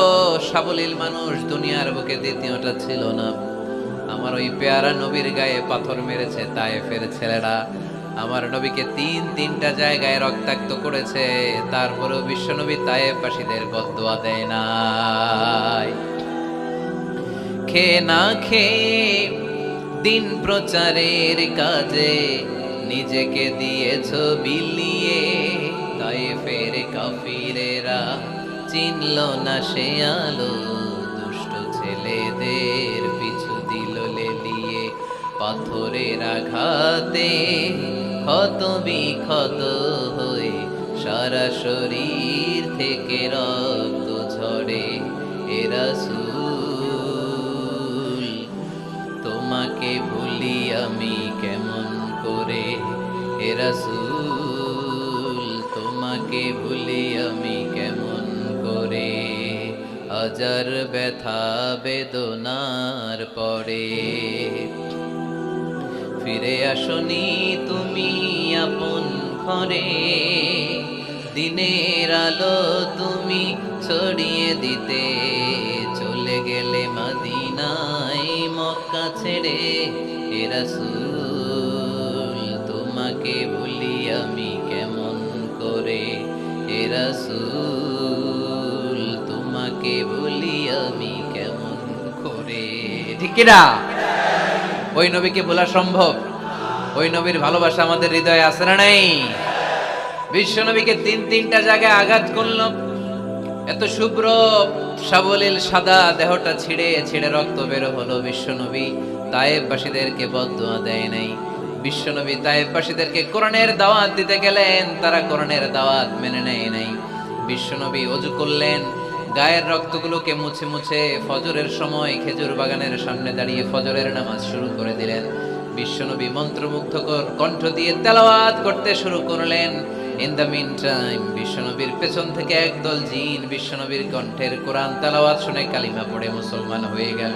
সাবলীল মানুষ দুনিয়ার বুকে দ্বিতীয়টা ছিল না। আমার ওই পেয়ারা নবীর গায়ে পাথর মেরেছে তায়েফের ছেলেরা। আমার নবীকে তিনটা জায়গায় রক্তাক্ত করেছে, তারপরেও বিশ্বনবী তায়েফবাসীদের বদদুয়া দেয় নাই। খেয়ে না খেয়ে দিন প্রচারের কাজে নিজেকে দিয়েছ বিলিয়ে, তায়েফের কাফিরেরা চিনল না সে আলো, দুষ্ট ছেলেদের পিছু দিল লেলিয়ে। পাথরের আঘাতে ক্ষত বিক্ষত হয়ে সারা শরীর থেকে রক্ত ঝরে। এ রাসূল তোমাকে ভুলি আমি কেমন করে, এ রাসূল তোমাকে ভুলি আমি কেমন করে। হাজার ব্যথা বেদনার পরে ফিরে আসনি তুমি আপন ঘরে, দিনের আলো তুমি ছড়িয়ে দিতে চলে গেলে মদিনায় মক্কা ছেড়ে। এ রাসূল তোমাকে ভুলি আমি কেমন করে, এ রাসূল তোমাকে ভুলি আমি কেমন করে। ঠিক কিনা? ওই নবীকে ভোলা সম্ভব? ওই নবীর ভালোবাসা আমাদের হৃদয়ে আছে না নাই? বিশ্ব নবীকে তিনটা জায়গায় আঘাত করল। এত শুভ্র সাবলীল সাদা দেহটা ছিঁড়ে ছিঁড়ে রক্ত বের হলো। বিশ্ব নবী তায়েফবাসীদেরকে বদদুয়া দেয় নাই। বিশ্ব নবী তায়েফবাসীদেরকে কোরআনের দাওয়াত দিতে গেলেন, তারা কোরআনের দাওয়াত মেনে নেয় নাই। বিশ্ব নবী ওযু করলেন, গায়ের রক্তগুলোকে মুছে মুছে ফজরের সময় খেজুর বাগানের সামনে দাঁড়িয়ে ফজরের নামাজ শুরু করে দিলেন। বিশ্বনবী মন্ত্রমুগ্ধকর কণ্ঠ দিয়ে তেলাওয়াত করতে শুরু করলেন। ইন দ্য মিন টাইম বিশ্বনবীর পেছন থেকে একদল জিন বিশ্বনবীর কণ্ঠের কোরআন তেলাওয়াত শুনে কালিমা পড়ে মুসলমান হয়ে গেল।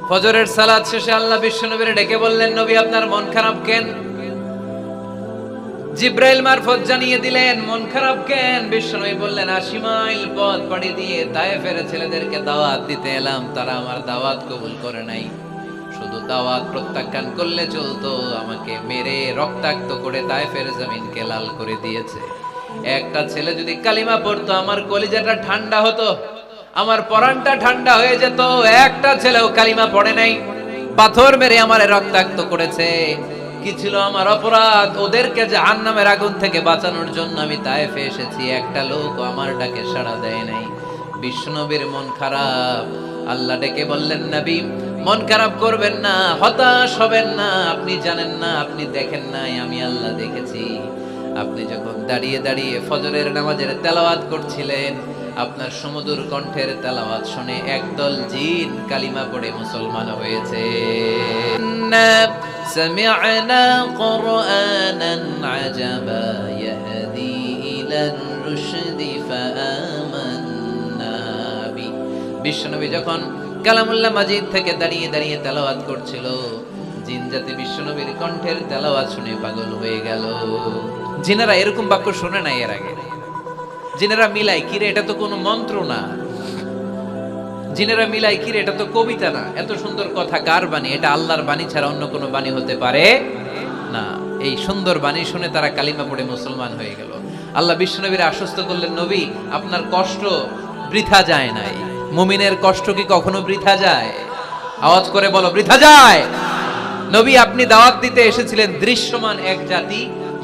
ফজরের সালাত শেষে আল্লাহ বিশ্বনবীর ডেকে বললেন, নবী আপনার মন খারাপ কেন? জিব্রাইল মারফত জানিয়ে দিলেন মন খারাপ কেন? বিশ্বনবী বললেন, 80 মাইল পথ পাড়ি দিয়ে তায়েফের ছেলেদেরকে দাওয়াত দিতে এলাম, তারা আমার দাওয়াত কবুল করে নাই। শুধু দাওয়াত প্রত্যাখ্যান করলে চলতো, আমাকে মেরে রক্তাক্ত করে তায়েফের জমিনকে লাল করে দিয়েছে। একটা ছেলে যদি কালিমা পড়তো আমার কলিজাটা ঠান্ডা হতো, আমার পরানটা ঠান্ডা হয়ে যেত। একটা ছেলেও কালিমা পড়ে নাই, পাথর মেরে আমারে রক্তাক্ত করেছে। কি ছিল আমার অপরাধ? ওদেরকে জাহান্নামের আগুন থেকে বাঁচানোর জন্য আমি তায়েফে এসেছি, একটা লোক আমার ডাকে সাড়া দেয় নাই। বিশ্বনবীর মন খারাপ। আল্লাহ ডেকে বললেন, নবী মন খারাপ করবেন না, হতাশ হবেন না। আপনি জানেন না, আপনি দেখেন নাই, আমি আল্লাহ দেখেছি। আপনি যখন দাঁড়িয়ে দাঁড়িয়ে ফজরের নামাজের তেলাওয়াত করছিলেন, আপনার সুমধুর কণ্ঠের তেলাওয়াত শুনে একদল জিন কালিমা পড়ে মুসলমান হয়েছে। سمعنا قرآنا عجبا يهدي إلى الرشد فآمنا به। বিশ্বনবী যখন কালামুল্লাহ মাজিদ থেকে দাঁড়িয়ে দাঁড়িয়ে তেলাওয়াত করছিল, জিন জাতি বিশ্বনবীর কণ্ঠের তেলাওয়াত শুনে পাগল হয়ে গেল। জিনেরা এরকম বাক্য শুনে নাই এর আগে। জিনেরা মিলাই, কিরে এটা তো কোনো মন্ত্র না। জিনেরা মিলাই, কিরে এটা তো কবিতা না। এত সুন্দর কথা কার বাণী? এটা আল্লাহর বাণী ছাড়া অন্য কোনো বাণী হতে পারে না। এই সুন্দর বাণী শুনে তারা কালিমা পড়ে মুসলমান হয়ে গেল। আল্লাহ বিশ্বনবীর আশ্বস্ত করলেন, নবী আপনার কষ্ট বৃথা যায় নাই। মুমিনের কষ্ট কি কখনো বৃথা যায়? আওয়াজ করে বলো, বৃথা যায়? নবী আপনি দাওয়াত দিতে এসেছিলেন দৃশ্যমান এক জাতি,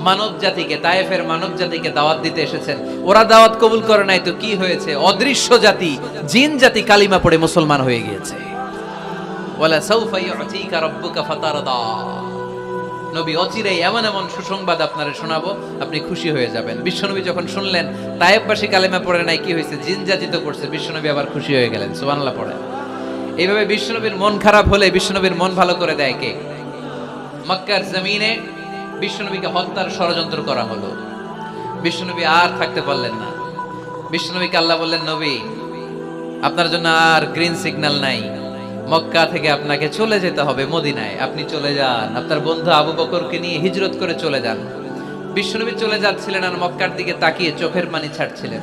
মানব জাতিকে, তায়েফের মানব জাতিকে দাওয়াত দিতে এসেছেন। ওরা দাওয়াত কবুল করে নাই তো কি হয়েছে? অদৃশ্য জাতি, জিন জাতি কালিমা পড়ে মুসলমান হয়ে গিয়েছে। ওয়ালা সাউফা ইউতিকা রাব্বুকা ফাতারদা। নবী অচিরেই এমন এমন সুসংবাদ আপনারে শোনাবো, আপনি খুশি হয়ে যাবেন। বিশ্বনবী যখন শুনলেন তায়েফবাসী কালেমা পড়ে নাই, কি হয়েছে? জিন জাতি তো করছে। বিশ্বনবী আবার খুশি হয়ে গেলেন। সুবহানাল্লাহ পড়েন। এইভাবে বিশ্বনবীর মন খারাপ হলে বিশ্বনবীর মন ভালো করে দেয় কে? মক্কার জমিনে বিশ্বনবীকে হত্যার ষড়যন্ত্র করা হলো। বিশ্বনবী আর থাকতে পারলেন না। বিশ্বনবীকে আল্লাহ বললেন, নবী আপনার জন্য আর গ্রিন সিগন্যাল নাই, মক্কা থেকে আপনাকে চলে যেতে হবে মদিনায়। আপনি চলে যান, আপনার বন্ধু আবু বকরকে নিয়ে হিজরত করে চলে যান। বিশ্বনবী চলে যাচ্ছিলেন আর মক্কার দিকে তাকিয়ে চোখের পানি ছাড়ছিলেন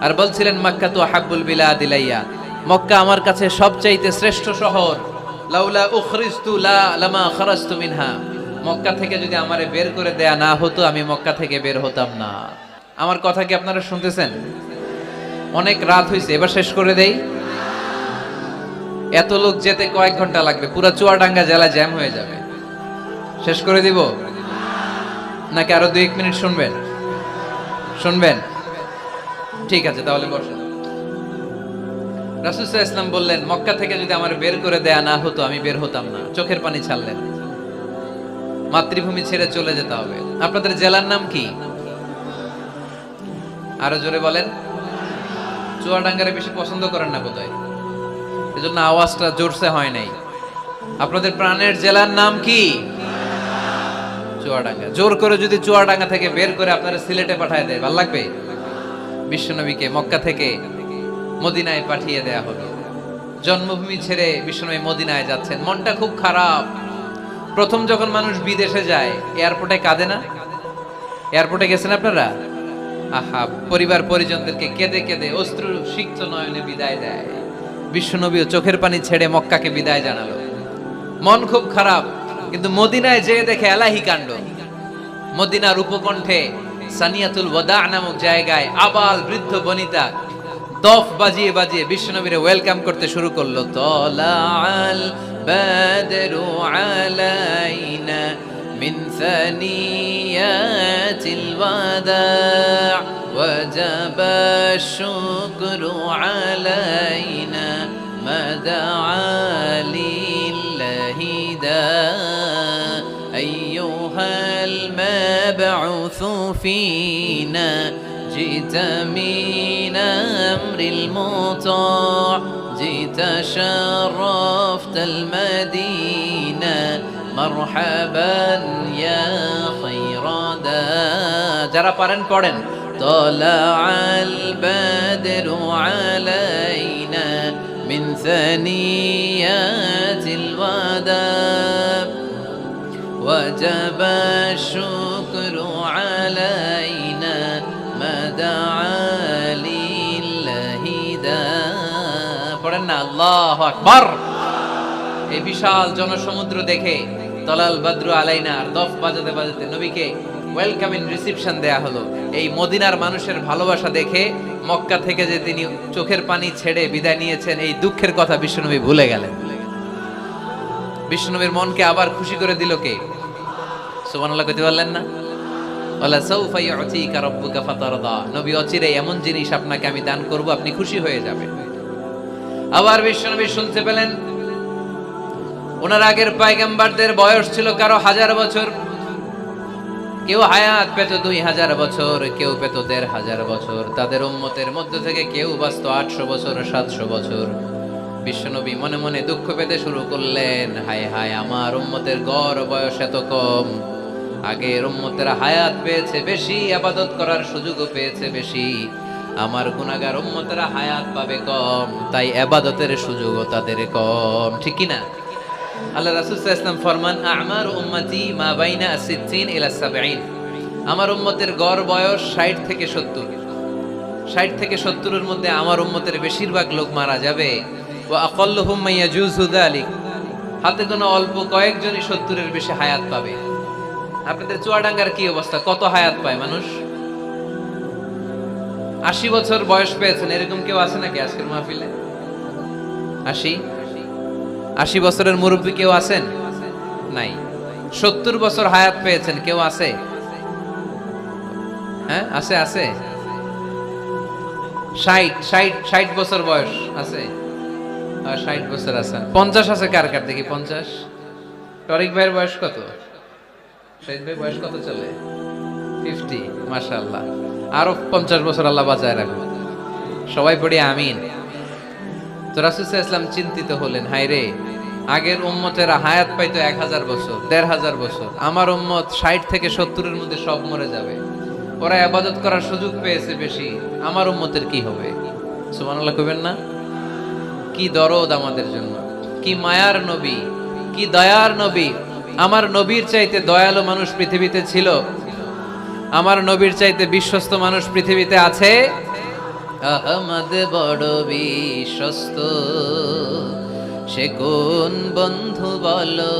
আর বলছিলেন, মক্কা তো হাব্বুল বিলাদ ইলাইয়া, মক্কা আমার কাছে সবচাইতে শ্রেষ্ঠ শহর। লাউলা উখরিজতু লামা খারাজতু মিনহা, মক্কা থেকে যদি আমারে বের করে দেয়া না হতো আমি মক্কা থেকে বের হতাম না। আমার কথা কি আপনারা শুনতেছেন? অনেক রাত হয়েছে, এবার শেষ করে দেই। এত লোক যেতে কয়েক ঘন্টা লাগবে, পুরো চুয়াডাঙ্গা জেলা জ্যাম হয়ে যাবে। শেষ করে দিব নাকি আরো 2-1 মিনিট শুনবেন? শুনবেন? ঠিক আছে, তাহলে বসেন। রাসূল সাল্লাল্লাহু আলাইহি ওয়াসাল্লাম বললেন, মক্কা থেকে যদি আমার বের করে দেয়া না হতো আমি বের হতাম না। চোখের পানি ছাড়লেন। মাতৃভূমি ছেড়ে চলে যেতে হবে। আপনাদের জেলার নাম কি? আরো জোরে বলেন। চুয়াডাঙ্গারে বেশি পছন্দ করেন না বোধহয়, এজন্য আওয়াজটা জোরসে হয় নাই। আপনাদের প্রাণের জেলার নাম কি? চুয়াডাঙ্গা। জোর করে যদি চুয়াডাঙ্গা থেকে বের করে আপনারা সিলেটে পাঠায় দেয়, ভালো লাগবে? বিশ্বনবীকে মক্কা থেকে মদিনায় পাঠিয়ে দেয়া হলো। জন্মভূমি ছেড়ে বিশ্বনবী মদিনায় যাচ্ছেন, মনটা খুব খারাপ। প্রথম যখন মানুষ বিদেশে যায় এয়ারপোর্টে কাঁদে না? এয়ারপোর্টে গেছেন আপনারা? আহা, পরিবার পরিজনদেরকে কেঁদে কেঁদে অশ্রু সিক্ত নয়নে বিদায় দেয়। বিশ্বনবীও চোখের পানি ছেড়ে মক্কাকে বিদায় জানালো। মন খুব খারাপ, কিন্তু মদিনায় যেয়ে দেখে এলাহি কাণ্ড। মদিনার উপকণ্ঠে সানিয়াতুল ওয়াদা নামক জায়গায় আবাল বৃদ্ধ বনিতা দফ বাজিয়ে বাজিয়ে বিশ্বনবীরে ওয়েলকাম করতে শুরু করলো। তলাআল বাদরু আলাইনা মিন সানিয়াতিল ওয়াদা ওয়াজাবা শুকরু আলাইনা মাদআ লিল্লাহি দা আইয়ুহাল মাবউসু ফিনা جئت من أمر المطاع جئت شرفت المدينة مرحبا يا خير دا যারা পারেন পড়েন। طلع البدر علينا من ثنيات الوداع وجب الشكر علينا পড়েন না আল্লাহু আকবার। এই বিশাল জনসমুদ্র দেখে তলাল বাদরু আলাইনা আর দফ বাজাতে বাজাতে নবীকে ওয়েলকামিং রিসিপশন দেয়া হলো। এই মদিনার মানুষের ভালোবাসা দেখে মক্কা থেকে যে তিনি চোখের পানি ছেড়ে বিদায় নিয়েছেন, এই দুঃখের কথা বিশ্বনবী ভুলে গেলেন। বিশ্বনবীর মনকে আবার খুশি করে দিল কে? সুবহানাল্লাহ কইতে পারলেন না? ওয়ালা সাউফা ইউতিকা রাব্বুকা ফাতারদা। নবী অচিরে এমন জিনিস আপনাকে আমি দান করব, আপনি খুশি হয়ে যাবেন। আবার বিশ্বনবী শুনতে পেলেন ওনার আগের পয়গম্বরদের বয়স ছিল কারো 1000 বছর, কেউ হায়াত পেত 2000 বছর, কেউ পেত 1500 বছর। তাদের উম্মতের মধ্যে থেকে কেউ বাঁচত 800 বছর, 700 বছর। বিশ্বনবী মনে মনে দুঃখ পেতে শুরু করলেন, হায় হায়, আমার উম্মতের গড় বয়স এত কম। আগের উম্মতেরা হায়াত পেয়েছে বেশি, ইবাদত করার সুযোগও পেয়েছে বেশি। আমার গুনাহগার উম্মতেরা হায়াত পাবে কম, তাই ইবাদতের সুযোগও তাদের কম। ঠিক কি না? আল্লাহ রাসূল সাল্লাল্লাহু আলাইহি ওয়াসাল্লাম ফরমান, আ'মার উম্মতি মা বাইনা 60 ইলা 70। আমার উম্মতের গড় বয়স 60 থেকে 70। 60 থেকে 70 এর মধ্যে আমার উম্মতের বেশিরভাগ লোক মারা যাবে। ওয়া আকাল্লুহুম মায়াজুযু যালিক, হাতে গোনা অল্প কয়েকজনই 70 এর বেশি হায়াত পাবে। আপনাদের চুয়াডাঙ্গার কি অবস্থা? কত হায়াত পায় মানুষ? 80 বছর বয়স পেয়েছেন এরকম কেউ আছে নাকি আজকের মাহফিলে? 80 বছরের মুরব্বী কেউ আছেন? নাই। 70 বছর হায়াত পেয়েছেন কেউ আছে? হ্যাঁ আছে আছে, 60 বছর বয়স আছে, 60 বছর আছে, 50 আছে কার কার দেখি 50। টরিক ভাইয়ের বয়স কত? শহীদ ভাই বয়স কত চলে? 50। মাশাআল্লাহ, আরো 50 বছর আল্লাহ বাঁচায় রাখুন। সবাই পড়ি আমিন। তো রাসূল সাল্লাল্লাহু আলাইহি ওয়াসাল্লাম চিন্তিত হলেন, হায় রে, আগের উম্মতেরা হায়াত পাইতো 1000 বছর 1500 বছর, আমার উম্মত 60 থেকে 70 এর মধ্যে সব মরে যাবে, ওরা ইবাদত করার সুযোগ পেয়েছে বেশি, আমার উম্মতের কি হবে? সুবহানাল্লাহ কইবেন না? কি দরদ আমাদের জন্য, কি মায়ার নবী, কি দয়ার নবী। আমার নবীর চাইতে দয়ালু মানুষ পৃথিবীতে ছিল? আমার নবীর চাইতে বিশ্বস্ত মানুষ পৃথিবীতে আছে? আহমদ বড় বিশ্বস্ত, সে কোন বন্ধু বলো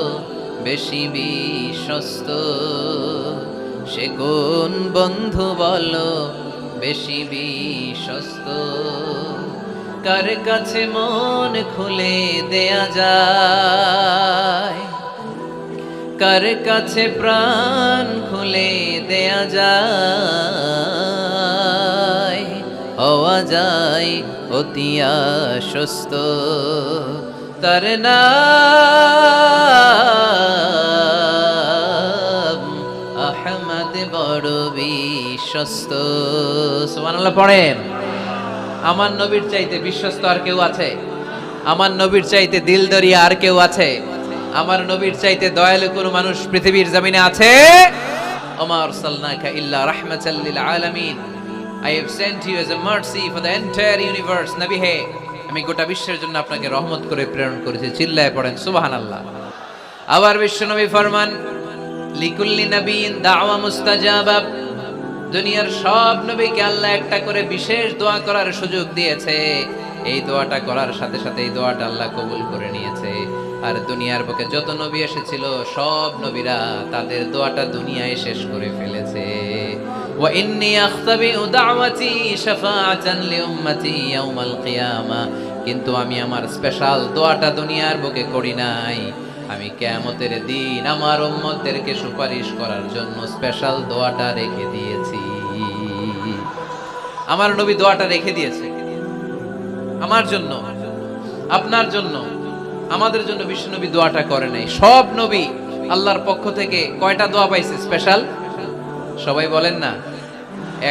বেশি বিশ্বস্ত, সে কোন বন্ধু বলো বেশি বিশ্বস্ত, কার কাছে মন খুলে দেয়া যায়, কার কাছে প্রাণ খুলে দেয়া যায়, হওয়া যায় অতি আশ্বস্ত, তার নাম আহমদ বড় বিশ্বস্ত। সুবহানাল্লাহ পড়েন। আমার নবীর চাইতে বিশ্বস্ত আর কেউ আছে? আমার নবীর চাইতে দিলদরিয়া আর কেউ আছে? আমার নবীর চাইতে দয়ালু কোন মানুষ পৃথিবীর জমিনে আছে? ওমা আরসালনাকা ইল্লা রাহমাতাল লিল আলামিন, I have sent you as a mercy for the entire universe. নবী হে, আমি গোটা বিশ্বের জন্য আপনাকে রহমত করে প্রেরণ করেছি। চিল্লায় পড়েন সুবহানাল্লাহ। আবার বিশ্ব নবী ফরমান, লিকুল্লি নবিয়িন দাওয়া মুস্তাজাবা, দুনিয়ার সব নবীকে আল্লাহ একটা করে বিশেষ দোয়া করার সুযোগ দিয়েছে। এই দোয়াটা করার সাথে সাথে এই দোয়াটা আল্লাহ কবুল করে নিয়েছে। আর দুনিয়ার বুকে যত নবী এসেছিল সব নবীরা তাদের দোয়াটা দুনিয়ায় শেষ করে ফেলেছে। ওয়া ইন্নী আখতাবিউ দাওয়াতি শাফাআতান লিউম্মতি ইয়াউমাল কিয়ামা, কিন্তু আমি আমার স্পেশাল দোয়াটা দুনিয়ার বুকে করি নাই, আমি কিয়ামতের দিন আমার উম্মতদেরকে সুপারিশ করার জন্য স্পেশাল দোয়াটা রেখে দিয়েছি। আমার নবী দোয়াটা রেখে দিয়েছে আমার জন্য, আপনার জন্য, আমাদের জন্য। বিশ্বনবী দোয়াটা করে নাই। সব নবী আল্লাহর পক্ষ থেকে কয়টা দোয়া পাইছে স্পেশাল? সবাই বলেন না?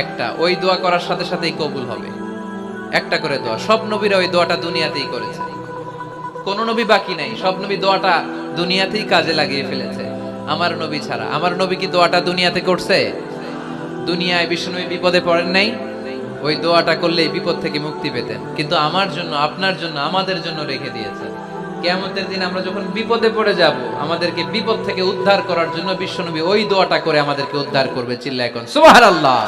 একটা। ওই দোয়া করার সাথে সাথেই কবুল হবে, একটা করে দোয়া। সব নবীরা ওই দোয়াটা দুনিয়াতেই করেছে, কোন নবী বাকি নাই। সব নবী দোয়াটা দুনিয়াতেই কাজে লাগিয়ে ফেলেছে, আমার নবী ছাড়া। আমার নবী কি দোয়াটা দুনিয়াতে করছে? দুনিয়ায় বিশ্বনবী বিপদে পড়েন নাই, ওই দোয়াটা করলেই বিপদ থেকে মুক্তি পেতেন। কিন্তু আমার জন্য, আপনার জন্য, আমাদের জন্য রেখে দিয়েছেন। কিয়ামতের দিন আমরা যখন বিপদে পড়ে যাব, আমাদেরকে বিপদ থেকে উদ্ধার করার জন্য বিশ্বনবী ওই দোয়াটা করে আমাদেরকে উদ্ধার করবে। চিল্লায় এখন সুবহানাল্লাহ।